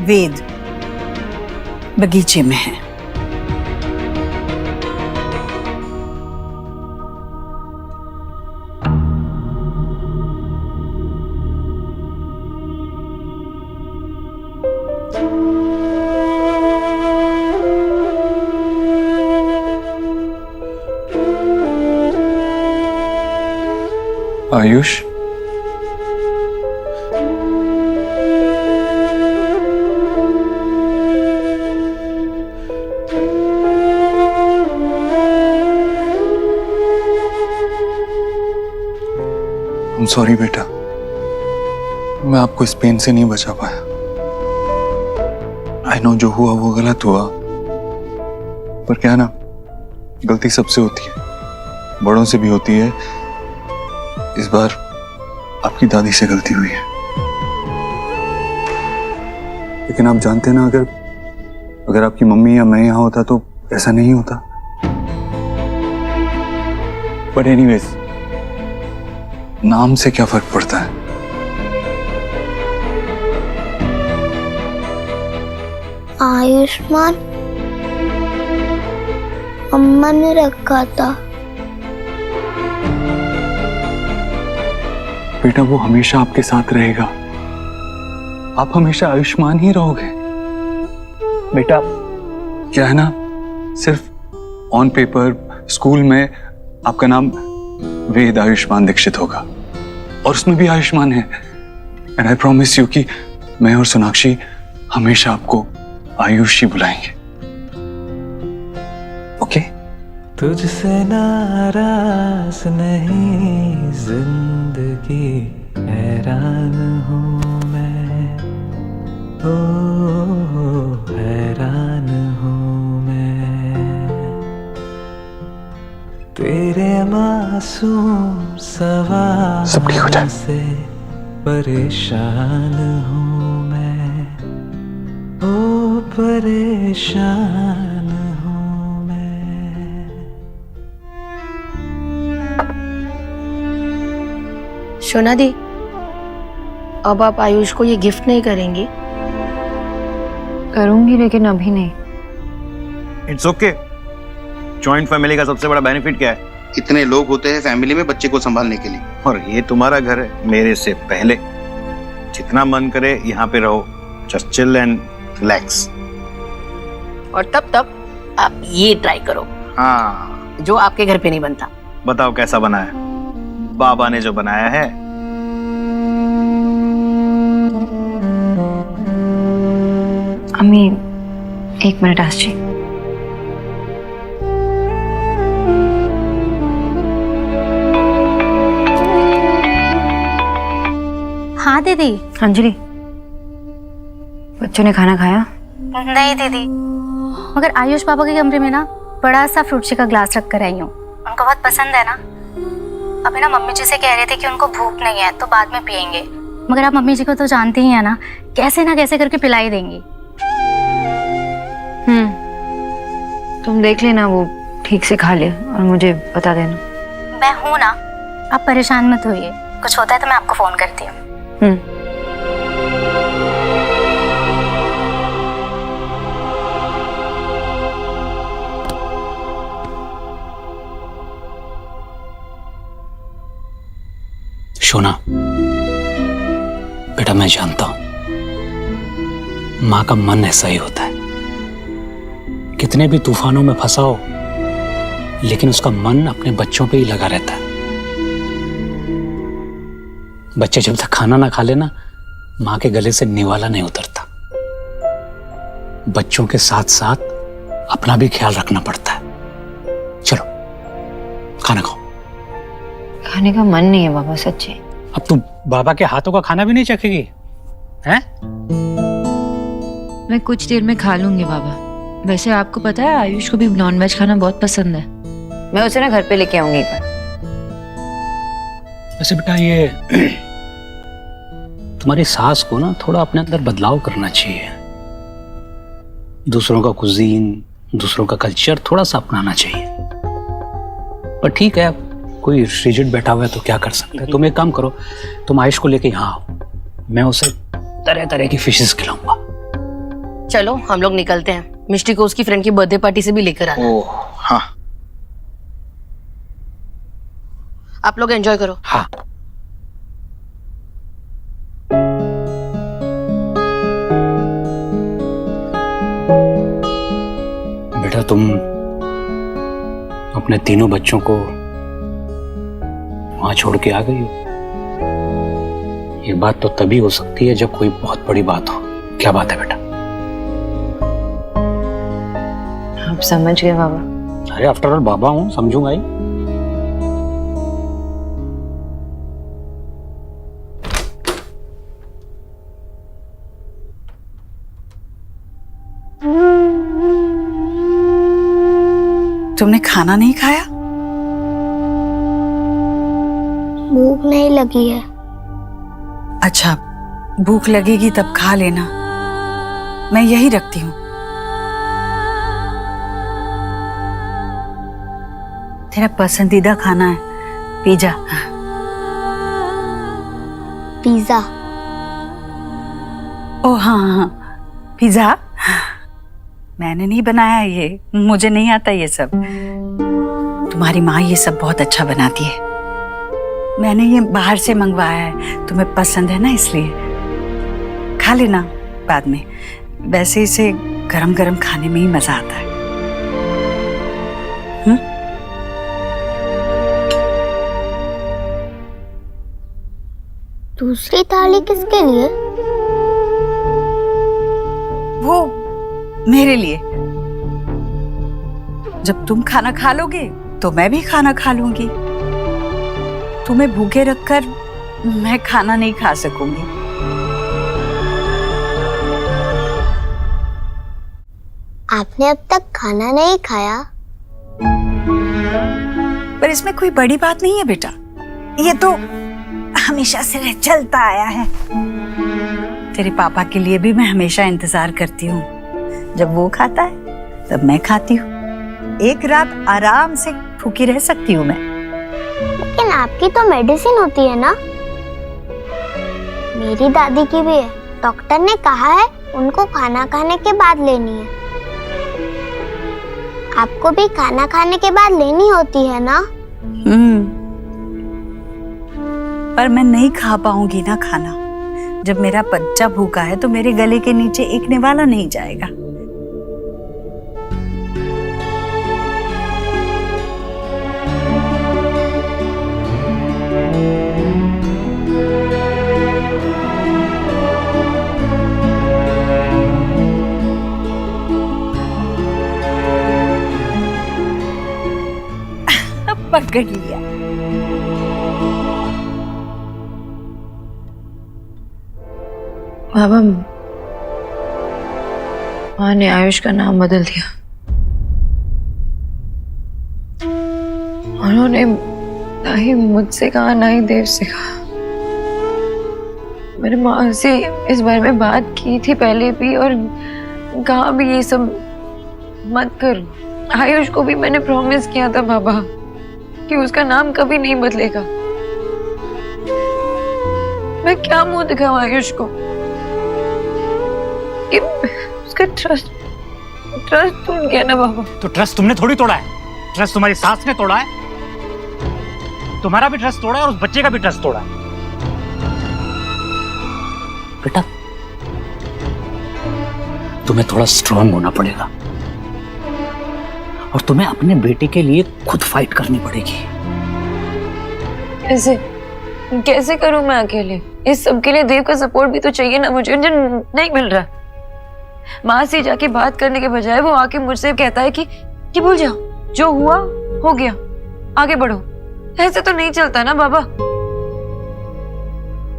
वेद बगीचे में है। आयुष, I'm sorry बेटा, मैं आपको इस पेन से नहीं बचा पाया। आई नो जो हुआ वो गलत हुआ, पर क्या ना, गलती सबसे होती है, बड़ों से भी होती है। इस बार आपकी दादी से गलती हुई है, लेकिन आप जानते हैं ना, अगर आपकी मम्मी या मैं यहाँ होता तो ऐसा नहीं होता। बट एनीवेज, नाम से क्या फर्क पड़ता है? आयुष्मान अम्मा ने रखा था। बेटा, वो हमेशा आपके साथ रहेगा, आप हमेशा आयुष्मान ही रहोगे। बेटा, क्या है ना, सिर्फ ऑन पेपर स्कूल में आपका नाम वेद आयुष्मान दीक्षित होगा, और उसमें भी आयुष्मान है। एंड आई प्रॉमिस यू कि मैं और सोनाक्षी हमेशा आपको आयुष ही बुलाएंगे, ओके? तुझसे नाराज नहीं जिंदगी, हैरान हूँ मैं, ओ हैरान हूँ मैं, तेरे मासूम सवाल से परेशान हूँ मैं, ओ परेशान हूँ मैं। शोना दी, अब आप आयुष को ये गिफ्ट नहीं करेंगी? करूंगी, लेकिन अभी नहीं। इट्स ओके, जॉइंट फैमिली का सबसे बड़ा बेनिफिट क्या है? इतने लोग होते हैं फैमिली में बच्चे को संभालने के लिए। और ये तुम्हारा घर है मेरे से पहले। जितना मन करे यहाँ पे रहो, जस्ट चिल एंड रिलैक्स। और तब तक आप ये ट्राई करो। हाँ, जो आपके घर पे नहीं बनता। बताओ कैसा बना है? बाबा ने जो बनाया है। अम्मी 1 मिनट आस जी। हाँ दीदी। अंजलि, बच्चों ने खाना खाया? नहीं दीदी, मगर आयुष पापा के कमरे में ना बड़ा सा फ्रूट शी का ग्लास रख कर आई हूँ। उनको बहुत पसंद है ना। अभी ना मम्मी जी से कह रहे थे कि उनको भूख नहीं है तो बाद में पियेंगे, मगर आप मम्मी जी को तो जानते ही है ना कैसे करके पिलाई देंगी। तुम देख लेना, वो ठीक से खा ले और मुझे बता देना। मैं हूँ ना, आप परेशान मत होइए। कुछ होता है तो मैं आपको फोन करती हूँ। शोना, बेटा मैं जानता हूं मां का मन ऐसा ही होता है। कितने भी तूफानों में फंसा हो, लेकिन उसका मन अपने बच्चों पे ही लगा रहता है। बच्चे जब तक खाना ना खा लेना, मां के गले से निवाला नहीं उतरता। बच्चों के साथ साथ अपना भी ख्याल रखना पड़ता है। चलो खाना खाओ। खाने का मन नहीं है बाबा, सच्ची। अब तुम बाबा के हाथों का खाना भी नहीं चखेगी हैं? मैं कुछ देर में खा लूंगी बाबा। वैसे आपको पता है आयुष को भी नॉनवेज खाना बहुत पसंद है। मैं उसे ना घर पे लेके आऊंगी एक बार। वैसे बेटा ये तुम्हारी सास को ना थोड़ा अपने अंदर बदलाव करना चाहिए। दूसरों का कुजीन, दूसरों का कल्चर थोड़ा सा अपनाना चाहिए। पर ठीक है, कोई रिजिड बैठा हुआ है तो क्या कर सकते हैं। तुम एक काम करो, तुम आयुष को लेके यहाँ आओ, मैं उसे तरह तरह की फिशेस खिलाऊंगा। चलो हम लोग निकलते हैं। मिष्टी को उसकी फ्रेंड की बर्थडे पार्टी से भी लेकर आना। ओह हाँ, आप लोग एंजॉय करो। हाँ। बेटा तुम अपने तीनों बच्चों को वहां छोड़ के आ गई हो। ये बात तो तभी हो सकती है जब कोई बहुत बड़ी बात हो। क्या बात है बेटा? आप समझ गए बाबा? अरे आफ्टर ऑल बाबा हूं, समझूंगा ही। तुमने खाना नहीं खाया? भूख नहीं लगी है। अच्छा, भूख लगेगी तब खा लेना, मैं यही रखती हूँ। तेरा पसंदीदा खाना है पिज्जा। पिज्जा? ओ हाँ, पिज्जा मैंने नहीं बनाया, ये मुझे नहीं आता ये सब। तुम्हारी माँ ये सब बहुत अच्छा बनाती है। मैंने ये बाहर से मंगवाया है, तुम्हें पसंद है ना इसलिए। खा लेना बाद में। वैसे इसे गरम गरम खाने में ही मजा आता है। दूसरी थाली किसके लिए? वो मेरे लिए। जब तुम खाना खा लोगे तो मैं भी खाना खा लूंगी। तुम्हें भूखे रखकर मैं खाना नहीं खा सकूंगी। आपने अब तक खाना नहीं खाया? पर इसमें कोई बड़ी बात नहीं है बेटा, ये तो हमेशा से चलता आया है। तेरे पापा के लिए भी मैं हमेशा इंतजार करती हूँ। जब वो खाता है तब मैं खाती हूँ। एक रात आराम से भूखी रह सकती हूँ मैं। लेकिन आपकी तो मेडिसिन होती है ना? मेरी दादी की भी है। डॉक्टर ने कहा है उनको खाना खाने के बाद लेनी है। आपको भी खाना खाने के बाद लेनी होती है ना? पर मैं नहीं खा पाऊंगी ना खाना। जब मेरा बच्चा भूखा है तो मेरे गले के नीचे एक निवाला नहीं जाएगा। पकड़ लिया। बाबा, माँ ने आयुष का नाम बदल दिया। उन्होंने ना ही मुझसे कहा ना ही देव से कहा। मेरे माँ से इस बारे में बात की थी पहले भी और कहा भी ये सब मत कर। आयुष को भी मैंने प्रॉमिस किया था बाबा कि उसका नाम कभी नहीं बदलेगा। मैं क्या मुंह दिखाऊं आयुष को कि उसका ट्रस्ट टूट गया ना बाबा। तो ट्रस्ट तुमने थोड़ी तोड़ा है, ट्रस्ट तुम्हारी सास ने तोड़ा है। तुम्हारा भी ट्रस्ट तोड़ा है और उस बच्चे का भी ट्रस्ट तोड़ा है। बेटा, तुम्हें थोड़ा स्ट्रांग होना पड़ेगा और तुम्हें अपने बेटे के लिए खुद फाइट करनी पड़ेगी। कैसे करूं मैं अकेले? इस सब के लिए देव का सपोर्ट भी तो चाहिए ना मुझे, जो नहीं मिल रहा। माँ से जाके बात करने के बजाय वो आके मुझसे कहता है कि भूल जाओ, जो हुआ हो गया, आगे बढ़ो। ऐसे तो नहीं चलता ना बाबा।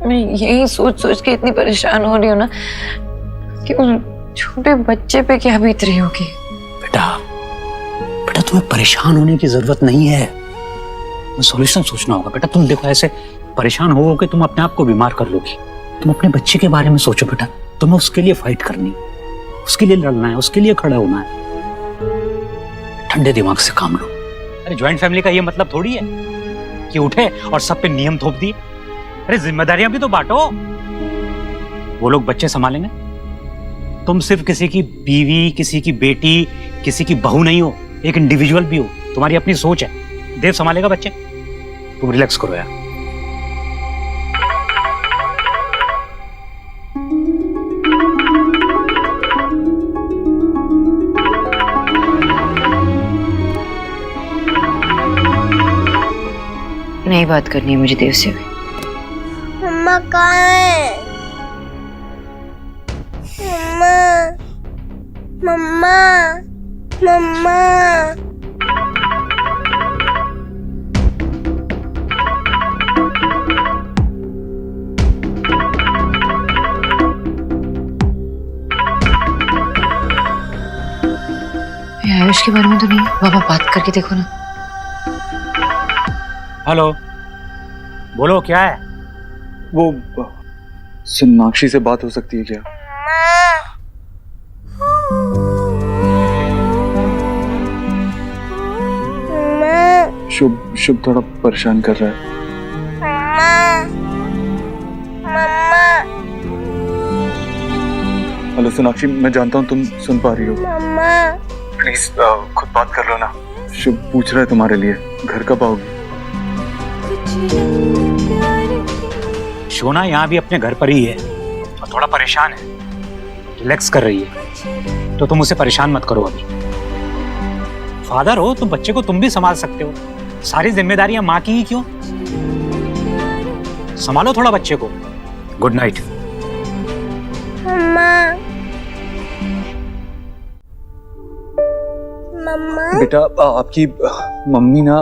मैं यही सोच सोच के इतनी परेशान हो रही हूँ ना कि उस छोटे बच्चे पे क्या बीत रही होगी। बेटा, तुम्हें परेशान होने की जरूरत नहीं है, सॉल्यूशन सोचना होगा। बेटा, तुम देखो, ऐसे परेशान हो के तुम अपने आप को बीमार कर लोगी। तुम अपने बच्चे के बारे में सोचो बेटा। तुम्हें उसके लिए फाइट करनी, उसके लिए लड़ना है, उसके लिए खड़ा होना है। ठंडे दिमाग से काम लो। अरे ज्वाइंट फैमिली का ये मतलब थोड़ी है कि उठे और सब पे नियम थोप दिए। अरे जिम्मेदारियां भी तो बांटो। वो लोग बच्चे संभालेंगे, तुम सिर्फ किसी की बीवी, किसी की बेटी, किसी की बहू नहीं हो, एक इंडिविजुअल भी हो। तुम्हारी अपनी सोच है। देव संभालेगा बच्चे, तुम रिलैक्स करो यार। नहीं बात करनी है मुझे देव से भी। मम्मा कहाँ है? मम्मा, मम्मा, आयुष के बारे में तो नहीं है बाबा, बात करके देखो ना। हेलो, बोलो क्या है? वो सोनाक्षी से बात हो सकती है क्या? शुभ थोड़ा परेशान कर रहा है। हेलो सोनाक्षी, मैं जानता हूँ तुम सुन पा रही हो। प्लीज खुद बात कर लो ना। शुभ पूछ रहा है तुम्हारे लिए, घर कब आओगी? शोना यहाँ भी अपने घर पर ही है और थोड़ा परेशान है, रिलैक्स कर रही है। तो तुम उसे परेशान मत करो। अभी फादर हो तुम, बच्चे को तुम भी संभाल सकते हो। सारी जिम्मेदारियां माँ की ही क्यों? संभालो थोड़ा बच्चे को। Good night. मम्मा, बेटा, आपकी मम्मी ना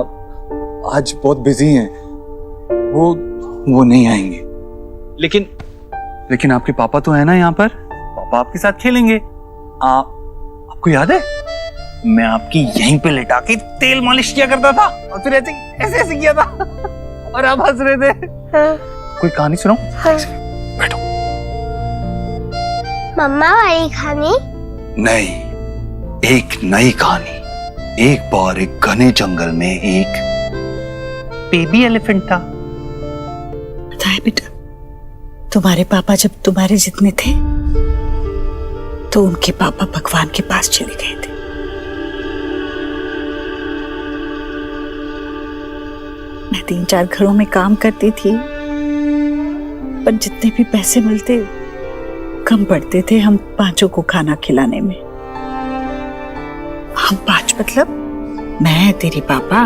आज बहुत बिजी हैं, वो नहीं आएंगे। लेकिन आपके पापा तो है ना यहाँ पर, पापा आपके साथ खेलेंगे। आपको याद है मैं आपकी यहीं पे लेटा के तेल मालिश किया करता था और फिर ऐसे किया था और आप हंस रहे थे। हाँ। कोई कहानी सुनाऊं? हाँ। बैठो। मम्मा वाली कहानी? नहीं, एक नई कहानी। एक बार एक घने जंगल में एक बेबी एलिफेंट था। पता है बेटा, तुम्हारे पापा जब तुम्हारे जितने थे तो उनके पापा भगवान के पास चले गए थे। मैं 3-4 घरों में काम करती थी, पर जितने भी पैसे मिलते कम पड़ते थे हम 5 को खाना खिलाने में। हम 5 मतलब मैं, तेरी पापा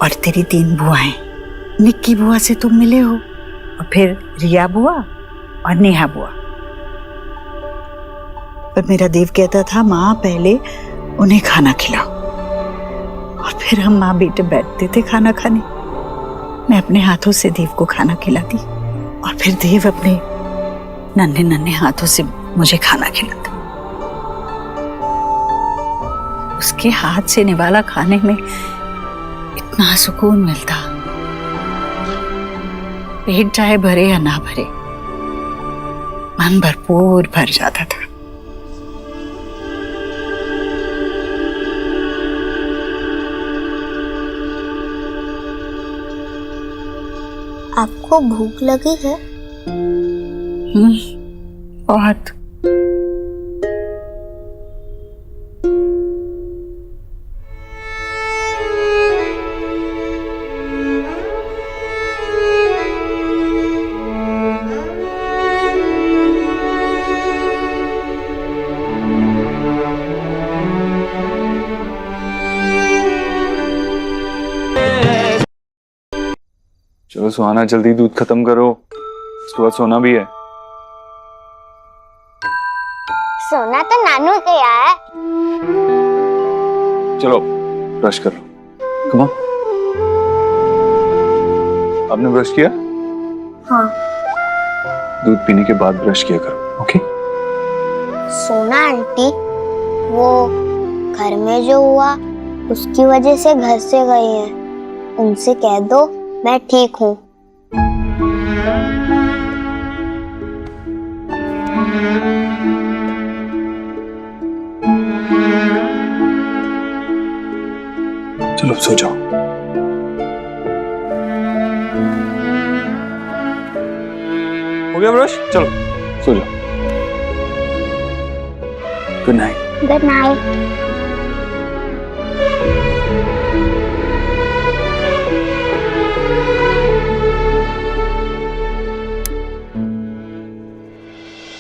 और तेरी 3 बुआएं। निक्की बुआ से तुम मिले हो, और फिर रिया बुआ और नेहा बुआ। पर मेरा देव कहता था माँ पहले उन्हें खाना खिलाओ, और फिर हम माँ बेटे बैठते थे खाना खाने। मैं अपने हाथों से देव को खाना खिलाती, और फिर देव अपने नन्हे नन्हे हाथों से मुझे खाना खिलाता। उसके हाथ से निवाला खाने में इतना सुकून मिलता, पेट चाहे भरे या ना भरे, मन भरपूर भर जाता था। आपको भूख लगी है? बहुत। चलो सुहाना, जल्दी दूध खत्म करो, उसके बाद सोना भी है। सोना तो नानू गया है। चलो ब्रश कर लो, कम ऑन। आपने ब्रश किया? हाँ। दूध पीने के बाद ब्रश किया करो, ओके? सोना आंटी, वो घर में जो हुआ उसकी वजह से घर से गई हैं। उनसे कह दो मैं ठीक हूँ। चलो सो जाओ। हो गया ब्रश? चलो सो जाओ। Good night. Good night.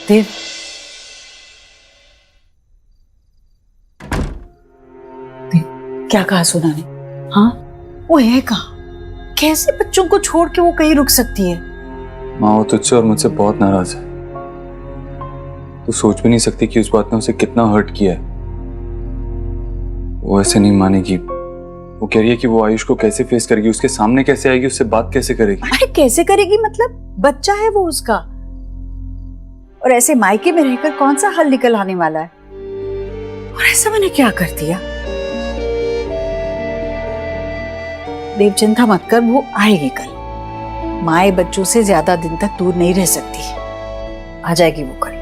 Dev, क्या कहा सोना ने? हाँ, वो है कहाँ? कैसे बच्चों को छोड़ के वो कहीं रुक सकती है? माँ वो तुझसे और मुझसे बहुत नाराज है। तू सोच भी नहीं सकती कि उस बात ने उसे कितना हर्ट किया है। वो ऐसे नहीं मानेगी। वो कह रही है कि वो आयुष को कैसे फेस करेगी, उसके सामने कैसे आएगी, उससे बात कैसे करेगी। अरे कैसे करेगी मतलब? बच्चा है वो उसका, और ऐसे मायके में रहकर कौन सा हल निकल आने वाला है? और ऐसा मैंने क्या कर दिया? देव चिंता मत कर, वो आएगी कल। माए बच्चों से ज्यादा दिन तक दूर नहीं रह सकती, आ जाएगी वो कल।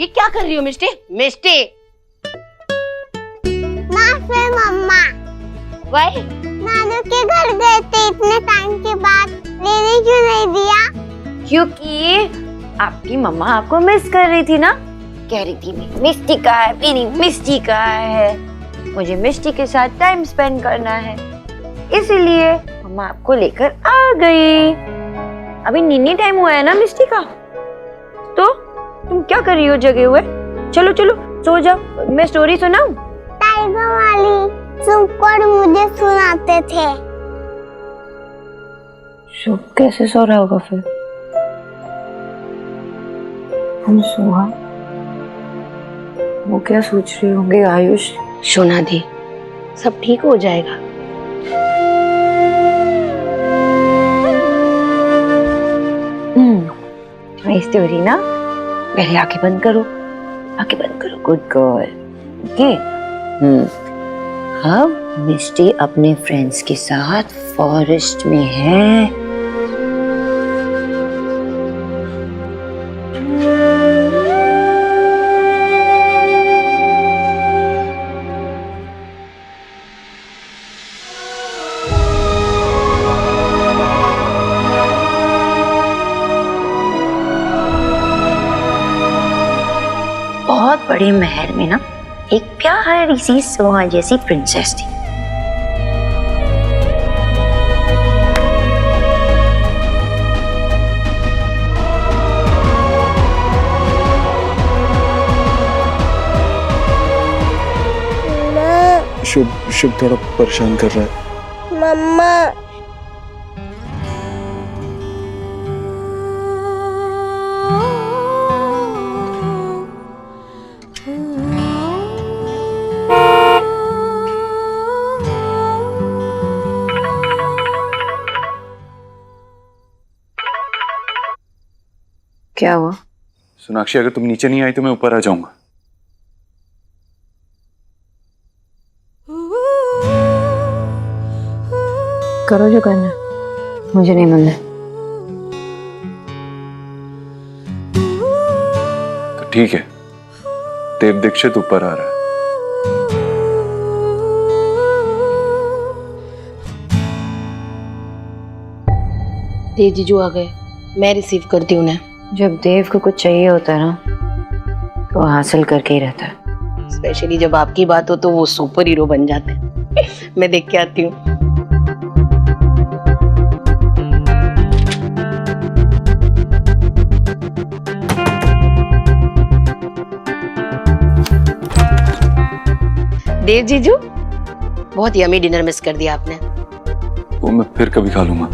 ये क्या कर रही हो मिष्टी? मिष्टी माफी मम्मा। वही नानू के घर गए थे इतने टाइम के बाद, लेने क्यों नहीं दिया? क्योंकि आपकी मम्मा आपको मिस कर रही थी ना। कह रही थी मिष्टी का है, पीनी मिष्टी का है, मुझे मिष्टी के साथ टाइम स्पेंड करना है, इसीलिए मम्मा आपको लेकर आ गई। अभी नीनी टाइम हुआ है ना मिष्टी का, तो तुम क्या कर रही हो जगे हुए? चलो चलो सो जाओ, मैं स्टोरी सुनाऊं? टाइगर वाली सुपर मुझे सुनाते थे। शुभ कैसे सो रहा होगा फिर? हम सुहा, वो क्या सोच रहे होंगे? आयुष सोना दी, सब ठीक हो जाएगा। तुम्हारी स्टोरी ना, पहले आंखें बंद करो, आंखें बंद करो, गुड गर्ल। ओके। अब मिष्टी अपने फ्रेंड्स के साथ फॉरेस्ट में है। बहुत बड़े महल में ना एक प्यारी सी सोहा जैसी प्रिंसेस थी। शुभ शुभ थोड़ा परेशान कर रहा है। मम्मा क्या हुआ? सोनाक्षी, अगर तुम नीचे नहीं आई तो मैं ऊपर आ जाऊंगा। करो जो करना, मुझे नहीं मिलना। तो ठीक है, देव दीक्षित ऊपर आ रहा है। देव जीजू आ गए, मैं रिसीव करती हूँ उन्हें। जब देव को कुछ चाहिए होता है ना तो हासिल करके ही रहता है। स्पेशली जब आपकी बात हो तो वो सुपर हीरो बन जाते हैं। मैं देख के आती हूँ। देव जीजू, बहुत यमी डिनर मिस कर दिया आपने। वो मैं फिर कभी खा लूंगा।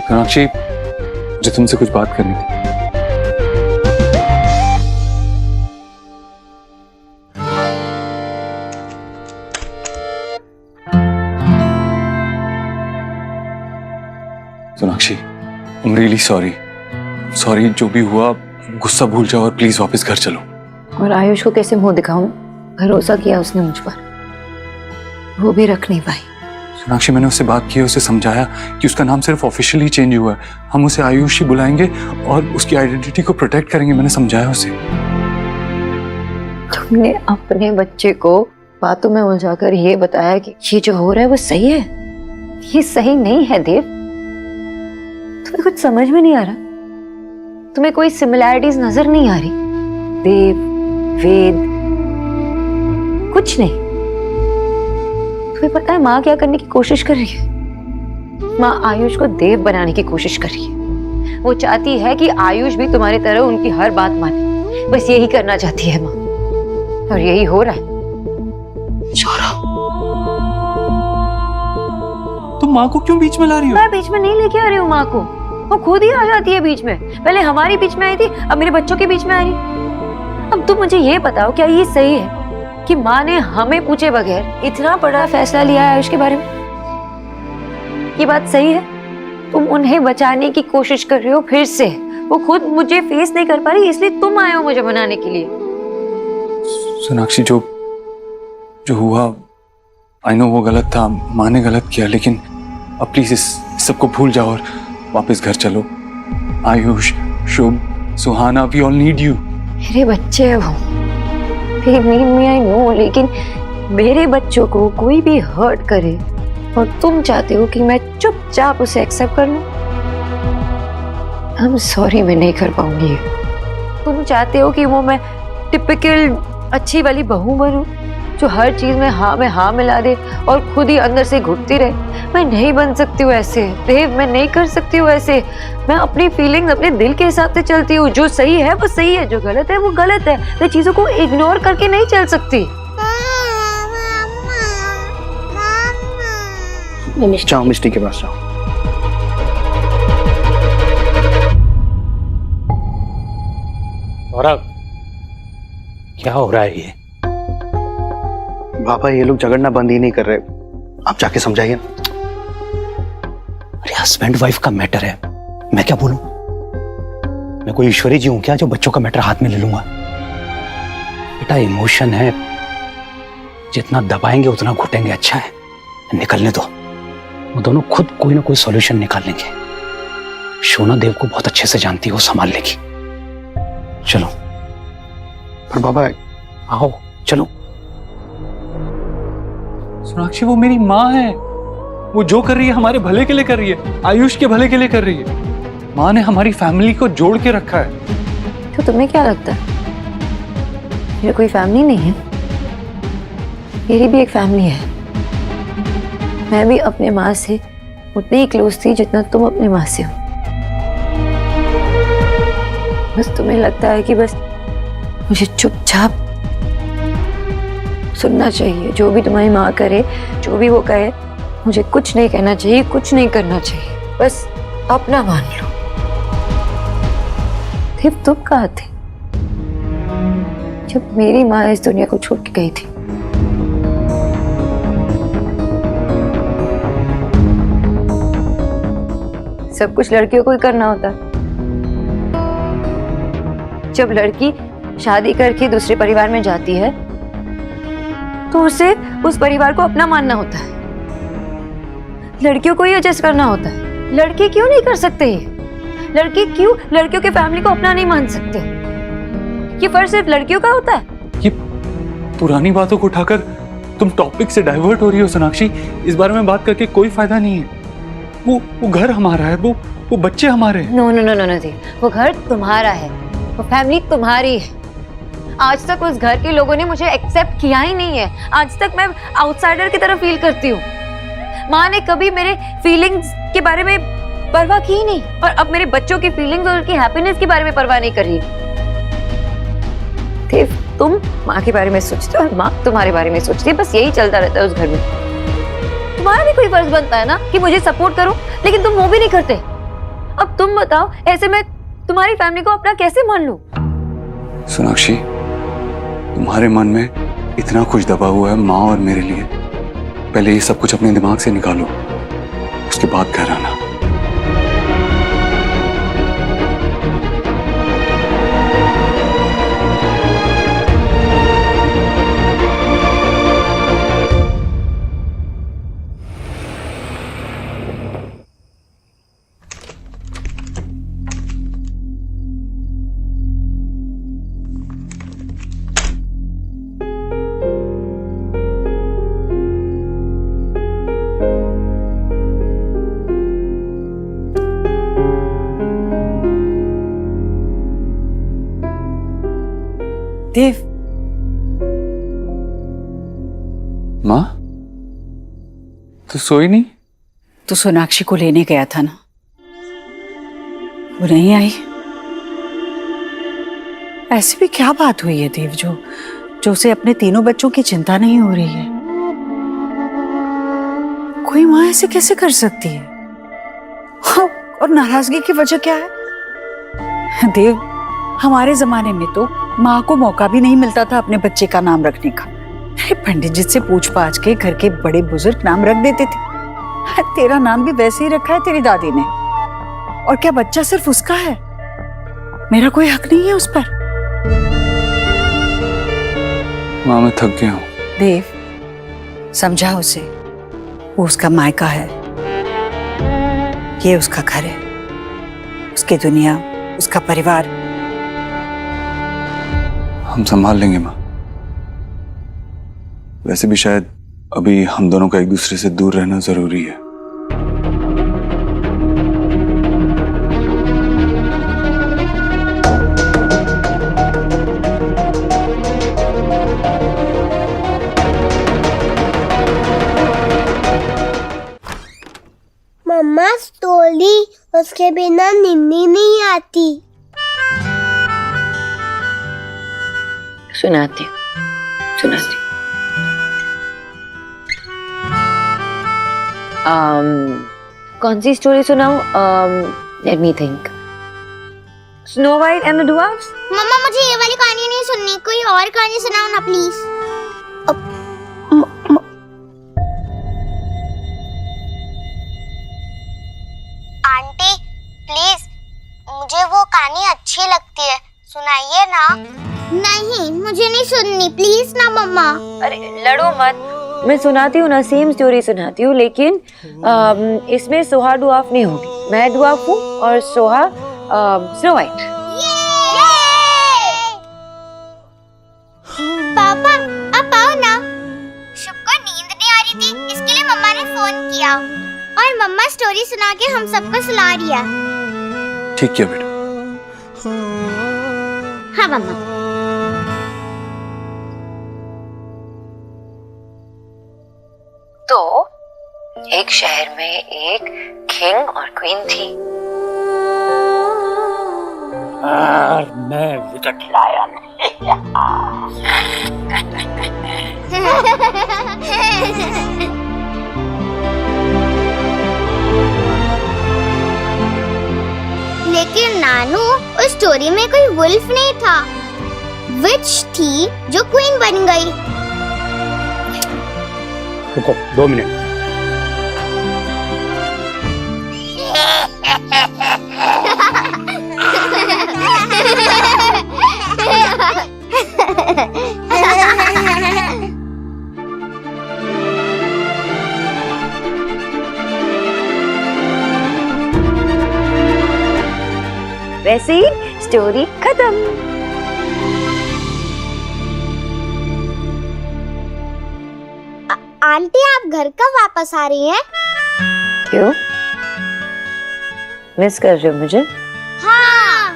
सोनाक्षी, मुझे तुमसे कुछ बात करनी थी। Sonakshi, I'm really sorry. Sorry, जो भी हुआ गुस्सा भूल जाओ और प्लीज वापस घर चलो। और आयुष को कैसे मुंह दिखाऊं? भरोसा किया उसने मुझ पर, वो भी रख नहीं पाई। सोनाक्षी, मैंने उससे बात की, उसे समझाया कि उसका नाम सिर्फ ऑफिशियली चेंज हुआ है, हम उसे आयुष ही बुलाएंगे और उसकी आइडेंटिटी को प्रोटेक्ट करेंगे। मैंने समझाया उसे। तुमने अपने बच्चे को बातों में उलझाकर ये बताया कि ये जो हो रहा है वो सही है। ये सही नहीं है देव। तुम्हें कुछ समझ में नहीं आ रहा? तुम्हें कोई सिमिलैरिटीज नजर नहीं आ रही? देव, वेद, कुछ नहीं। तुम्हें पता है माँ क्या करने की कोशिश कर रही है? माँ आयुष को देव बनाने की कोशिश कर रही है। वो चाहती है कि आयुष भी तुम्हारी तरह उनकी हर बात माने। बस यही करना चाहती है माँ, और यही हो रहा है। तुम माँ को क्यों बीच में ला रही हो? मैं बीच में नहीं लेके आ रही हूँ माँ को, वो खुद ही आ जाती है बीच में। पहले हमारी बीच में आई थी, अब मेरे बच्चों के बीच में आ रही। अब तुम मुझे ये बताओ, क्या ये सही है कि माँ ने हमें पूछे बगैर इतना बड़ा फैसला लिया है आयुष के बारे में? ये बात सही है? तुम उन्हें बचाने की कोशिश कर रहे हो फिर से। वो खुद मुझे फेस नहीं कर पा रही, इसलिए तुम आए हो मुझे बनाने के लिए। सोनाक्षी, जो हुआ आई नो वो गलत था, माँ ने गलत किया, लेकिन अब प्लीज इस सबको भूल जाओ और वापस घर चलो। आयुष, शुभ, सुहाना, वी ऑल नीड यू। मेरे बच्चे हैं वो, they need me, I know, लेकिन मेरे बच्चों को कोई भी हर्ट करे और तुम चाहते हो कि मैं चुपचाप उसे एक्सेप्ट कर लूं? I'm sorry, मैं नहीं कर पाऊंगी। तुम चाहते हो कि वो मैं टिपिकल अच्छी वाली बहू बनूं जो हर चीज में हाँ मिला दे और खुद ही अंदर से घुटती रहे? मैं नहीं बन सकती हूँ ऐसे देव, मैं नहीं कर सकती हूँ ऐसे। मैं अपनी फीलिंग्स अपने दिल के हिसाब से चलती हूँ। जो सही है वो सही है, जो गलत है वो गलत है। मैं चीजों को इग्नोर करके नहीं चल सकती। जाओ मिस्टी के पास जाओ। सौरभ, क्या हो रहा है ये? पापा, ये लोग झगड़ना बंद ही नहीं कर रहे, आप जाके समझाइए। अरे हस्बैंड वाइफ का मैटर है, मैं क्या बोलूं? मैं कोई ईश्वरी जी हूं क्या जो बच्चों का मैटर हाथ में ले लूंगा? बेटा, इमोशन है, जितना दबाएंगे उतना घुटेंगे। अच्छा है, निकलने दो। वो दोनों खुद कोई ना कोई सॉल्यूशन निकाल लेंगे। शोना देव को बहुत अच्छे से जानती है, वो संभाल लेगी। चलो। पर बाबा, आओ चलो। सोनाक्षी, वो मेरी माँ है, वो जो कर रही है हमारे भले के लिए कर रही है, आयुष के भले के लिए कर रही है। माँ ने हमारी फैमिली को जोड़ के रखा है। तो तुम्हें क्या लगता है मेरी कोई फैमिली नहीं है? मेरी भी एक फैमिली है। मैं भी अपने माँ से उतनी ही क्लोज थी जितना तुम अपने माँ से हो। बस तुम्हें लगता है कि बस मुझे चुपचाप सुनना चाहिए, जो भी तुम्हारी माँ करे, जो भी वो कहे, मुझे कुछ नहीं कहना चाहिए, कुछ नहीं करना चाहिए, बस अपना मान लो। देव, तुम कहाँ थे जब मेरी माँ इस दुनिया को छोड़ के गई थी? सब कुछ लड़कियों को ही करना होता है। जब लड़की शादी करके दूसरे परिवार में जाती है तो उसे उस परिवार को अपना मानना होता है। लड़कियों को ही एडजस्ट करना होता है। लड़के क्यों नहीं कर सकते ये? लड़के क्यों लड़कियों के फैमिली को अपना नहीं मान सकते? ये फर्ज सिर्फ लड़कियों का होता है? ये पुरानी बातों को उठाकर तुम टॉपिक से डाइवर्ट हो रही हो सोनाक्षी। इस बारे में बात करके कोई फायदा नहीं है। वो घर हमारा है, वो बच्चे हमारे हैं। No no no no no, वो घर तुम्हारा है, वो फैमिली तुम्हारी है। आज तक उस घर के लोगों ने मुझे एक्सेप्ट किया ही नहीं है। आज तक मैं आउटसाइडर की तरह फील करती हूँ। माँ ने कभी मेरे फीलिंग्स के बारे में परवाह की ही नहीं, और अब मेरे बच्चों की फीलिंग्स और उनकी हैप्पीनेस के बारे में परवाह नहीं कर रही। देव, तुम माँ के बारे में सोचते हो और माँ तुम्हारे बारे में सोचती है। बस यही चलता रहता है उस घर में। तुम्हारा भी कोई फर्ज बनता है ना कि मुझे सपोर्ट करो, लेकिन तुम वो भी नहीं करते। अब तुम बताओ, ऐसे में तुम्हारी फैमिली को अपना कैसे मान लूं? सोनाक्षी, तुम्हारे मन में इतना कुछ दबा हुआ है माँ और मेरे लिए। पहले ये सब कुछ अपने दिमाग से निकालो, उसके बाद घर आना। देव, माँ, तो सोई नहीं? तू सोनाक्षी को लेने गया था ना, वो नहीं आई। ऐसी भी क्या बात हुई है देव जो उसे अपने तीनों बच्चों की चिंता नहीं हो रही है? कोई माँ ऐसे कैसे कर सकती है? और नाराजगी की वजह क्या है? देव, हमारे जमाने में तो माँ को मौका भी नहीं मिलता था अपने बच्चे का नाम रखने का। पंडित जी से पूछ पाछ के घर के बड़े बुजुर्ग नाम रख देते थे। तेरा नाम भी वैसे ही रखा है तेरी दादी ने। और क्या बच्चा सिर्फ उसका है? मेरा कोई हक नहीं है उस पर? माँ, मैं थक गया हूँ। देव, समझा उसे, वो उसका मायका है, ये उसका घर है, उसकी दुनिया, उसका परिवार। हम संभाल लेंगे माँ। वैसे भी शायद अभी हम दोनों का एक दूसरे से दूर रहना जरूरी है। मम्मा, स्टोरी उसके बिना निन्नी नहीं आती। सुनाती हूँ। कौन सी स्टोरी सुनाऊं? Let me think. Snow white and the dwarfs. मम्मा, मुझे ये वाली कहानी नहीं सुननी, कोई और कहानी सुनाओ ना प्लीज। आंटी प्लीज, मुझे वो कहानी अच्छी लगती है, सुनाइए ना। नहीं, मुझे नहीं सुननी, प्लीज ना मम्मा। अरे लड़ो मत, मैं सुनाती हूँ ना, सेम स्टोरी सुनाती हूँ, लेकिन इसमें सोहा ड्वार्फ नहीं होगी। मैं ड्वार्फ हूँ और सोहा स्नो वाइट। पापा, आप आओ ना। शुभ को नींद नहीं आ रही थी, इसके लिए मम्मा ने फोन किया और मम्मा स्टोरी सुना के हम सबको सुला रही है। ठीक किया बेटा। हाँ मम्मा। तो एक शहर में एक किंग और क्वीन थी और मैं विकेट लाया लेकिन नानू, उस स्टोरी में कोई वुल्फ नहीं था, विच थी जो क्वीन बन गई। रुको 2 मिनट। वैसे ही स्टोरी खत्म। आंटी, आप घर कब वापस आ रही हैं? क्यों, मिस कर रहे हो मुझे? हाँ।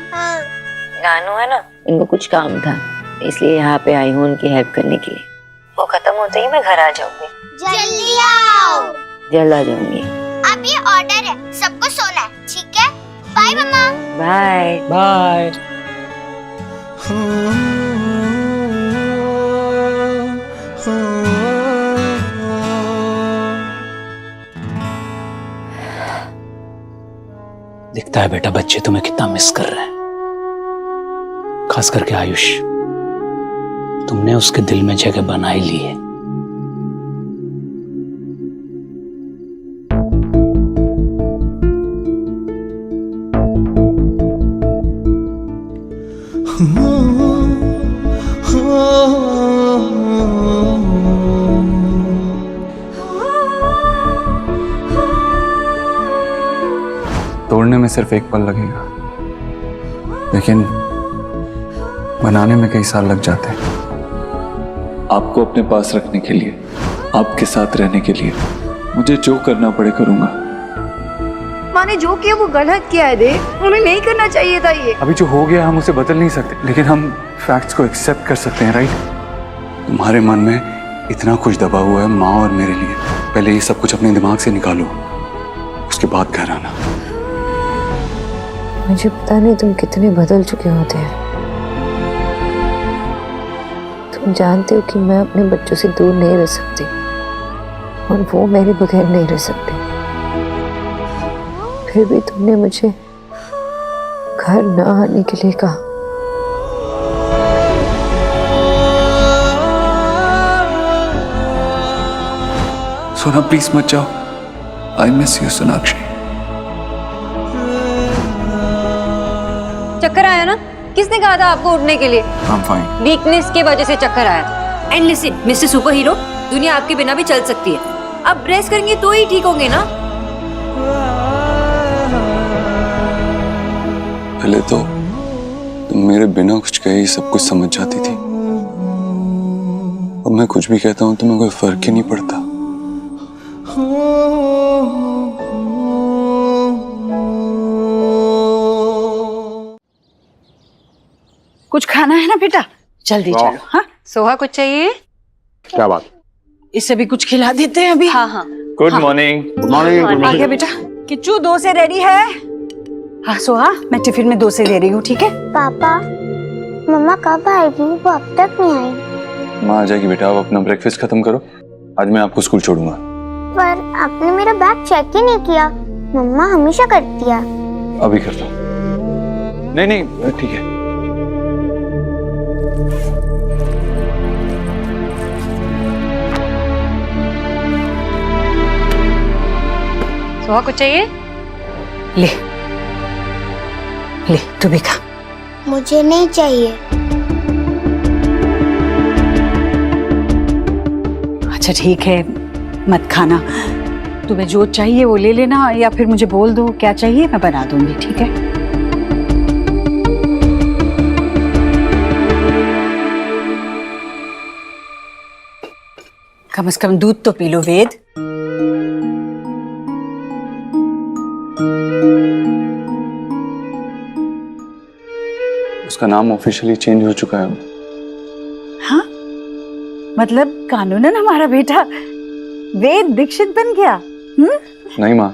नानू है ना, इनको कुछ काम था इसलिए यहाँ पे आई हूँ उनकी हेल्प करने के लिए। वो खत्म होते ही मैं घर आ जाऊंगी। जल्दी आओ। जल्द आ जाऊंगी। अब ये ऑर्डर है, सबको सोना है, ठीक है? बाय मम्मा। Bye bye. दिखता है बेटा बच्चे तुम्हें कितना मिस कर रहे हैं, खास करके आयुष। तुमने उसके दिल में जगह बना ही ली है। तोड़ने में सिर्फ एक पल लगेगा, लेकिन बनाने में कई साल लग जाते हैं। आपको अपने पास रखने के लिए, आपके साथ रहने के लिए मुझे जो करना पड़े करूंगा। माने जो किया वो गलत किया है देव, उन्हें नहीं करना चाहिए था ये। अभी जो हो गया हम उसे बदल नहीं सकते, लेकिन हम फैक्ट्स को एक्सेप्ट कर सकते हैं, राइट? तुम्हारे मन में इतना कुछ दबा हुआ है माँ और मेरे लिए, पहले ये सब कुछ अपने दिमाग से निकालो, उसके बाद घर आना। मुझे पता नहीं तुम कितने बदल चुके होते हैं। तुम जानते हो कि मैं अपने बच्चों से दूर नहीं रह सकती और वो मेरे बगैर नहीं रह सकते। फिर भी तुमने मुझे घर न आने के लिए कहा। सोना प्लीज मत जाओ, आई मिस यू सोनाक्षी। चक्कर आया ना? किसने कहा था आपको उठने के लिए? I'm fine. वीकनेस की वजह से चक्कर आया था। And listen mister super hero, दुनिया आपके बिना भी चल सकती है। अब रेस्ट करेंगे तो ही ठीक होंगे ना। पहले तो तुम मेरे बिना कुछ कहे ही सब कुछ समझ जाती थी, और मैं कुछ भी कहता हूँ तुम्हें कोई फर्क ही नहीं पड़ता। कुछ खाना है ना बेटा? जल्दी चलो। हाँ सोहा कुछ चाहिए? क्या बात? इससे भी कुछ खिला देते हैं अभी। हाँ हाँ। Good morning. Good morning. आ गया बेटा। किच्चू डोसे रेडी है? हाँ सोहा, मैं टिफिन में डोसे दे रही हूँ, ठीक है? पापा, मम्मा कब आएगी? वो अब तक नहीं आई। माँ आ जाएगी बेटा, आप अपना ब्रेकफास्ट खत्म करो, आज मैं आपको स्कूल छोड़ूंगा। पर आपने मेरा बैग चेक ही नहीं किया, मम्मा हमेशा करती है। अभी करता हूँ। नहीं ठीक है। सोहा कुछ चाहिए? ले तू भी खा। मुझे नहीं चाहिए। अच्छा ठीक है, मत खाना। तुम्हें जो चाहिए वो ले लेना, या फिर मुझे बोल दो क्या चाहिए, मैं बना दूंगी, ठीक है? कम से कम दूध तो पी लो वेद। उसका नाम ऑफिशियली चेंज हो चुका है। हाँ, मतलब कानूनन हमारा बेटा वेद दीक्षित बन गया। नहीं माँ,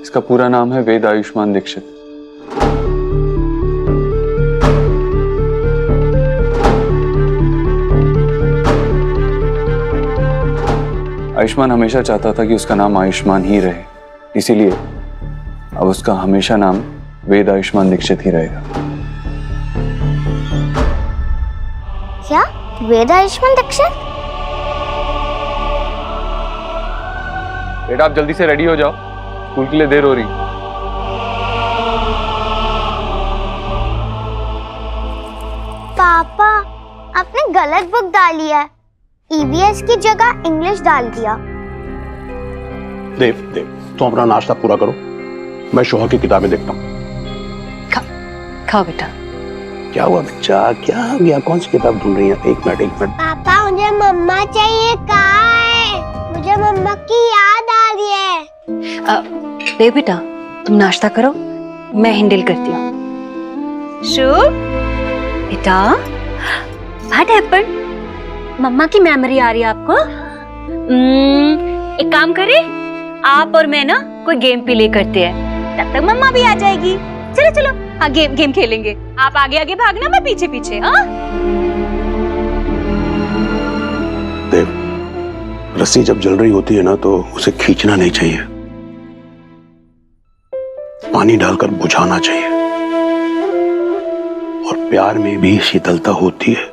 इसका पूरा नाम है वेद आयुष्मान दीक्षित। आयुष्मान हमेशा चाहता था कि उसका नाम आयुष्मान ही रहे, इसीलिए अब उसका हमेशा नाम वेद आयुष्मान दीक्षित ही रहेगा। क्या वेद आयुष्मान दीक्षित? बेटा आप जल्दी से रेडी हो जाओ, स्कूल के लिए देर हो रही। पापा आपने गलत बुक डाली है, ईवीएस की जगह इंग्लिश डाल दिया। देव तुम अपना नाश्ता पूरा करो, मैं शोहा की किताबें देखता हूँ। खाओ बेटा। क्या हुआ बच्चा, क्या हो गया? कौन सी किताब ढूंढ रही है? एक मिनट। पापा मुझे मम्मा चाहिए, कहाँ है? मुझे मम्मा की याद आ रही है। देव बेटा तुम नाश्ता करो, मैं हैंडल करती हूँ। शुभ बेटा, व्हाट हैपेंड? मम्मा की मेमोरी आ रही है आपको? एक काम करें, आप और मैं ना कोई गेम प्ले करते हैं, तब तक मम्मा भी आ जाएगी। चलो हाँ गेम खेलेंगे। आप आगे आगे भागना, मैं पीछे पीछे। हाँ देव, रस्सी जब जल रही होती है ना तो उसे खींचना नहीं चाहिए, पानी डालकर बुझाना चाहिए। और प्यार में भी शीतलता होती है।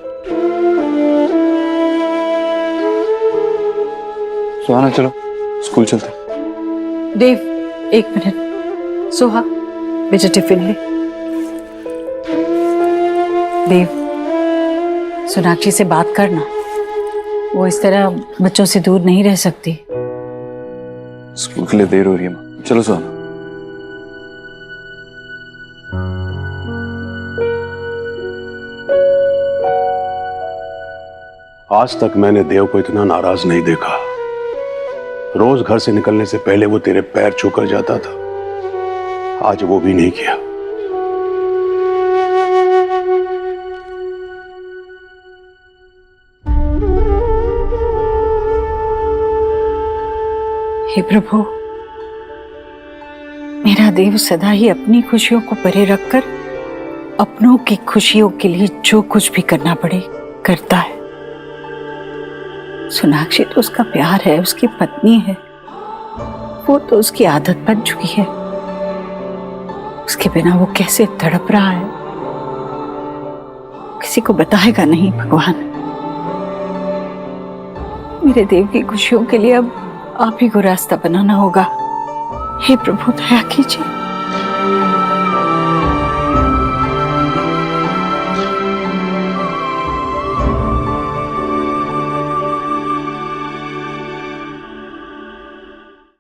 सुहाना चलो स्कूल चलते। देव एक मिनट। सोहा बेटा टिफिन ले। देव सोनाक्षी से बात करना, वो इस तरह बच्चों से दूर नहीं रह सकती। स्कूल के लिए देर हो रही है माँ, चलो सुहाना। आज तक मैंने देव को इतना नाराज नहीं देखा। रोज घर से निकलने से पहले वो तेरे पैर छूकर जाता था, आज वो भी नहीं किया। हे प्रभु, मेरा देव सदा ही अपनी खुशियों को परे रखकर अपनों की खुशियों के लिए जो कुछ भी करना पड़े करता है। सोनाक्षी तो उसका प्यार है, उसकी पत्नी है, वो तो उसकी आदत बन चुकी है। उसके बिना वो कैसे तड़प रहा है, किसी को बताएगा नहीं। भगवान, मेरे देव की खुशियों के लिए अब आप ही को रास्ता बनाना होगा। हे प्रभु दया कीजिए।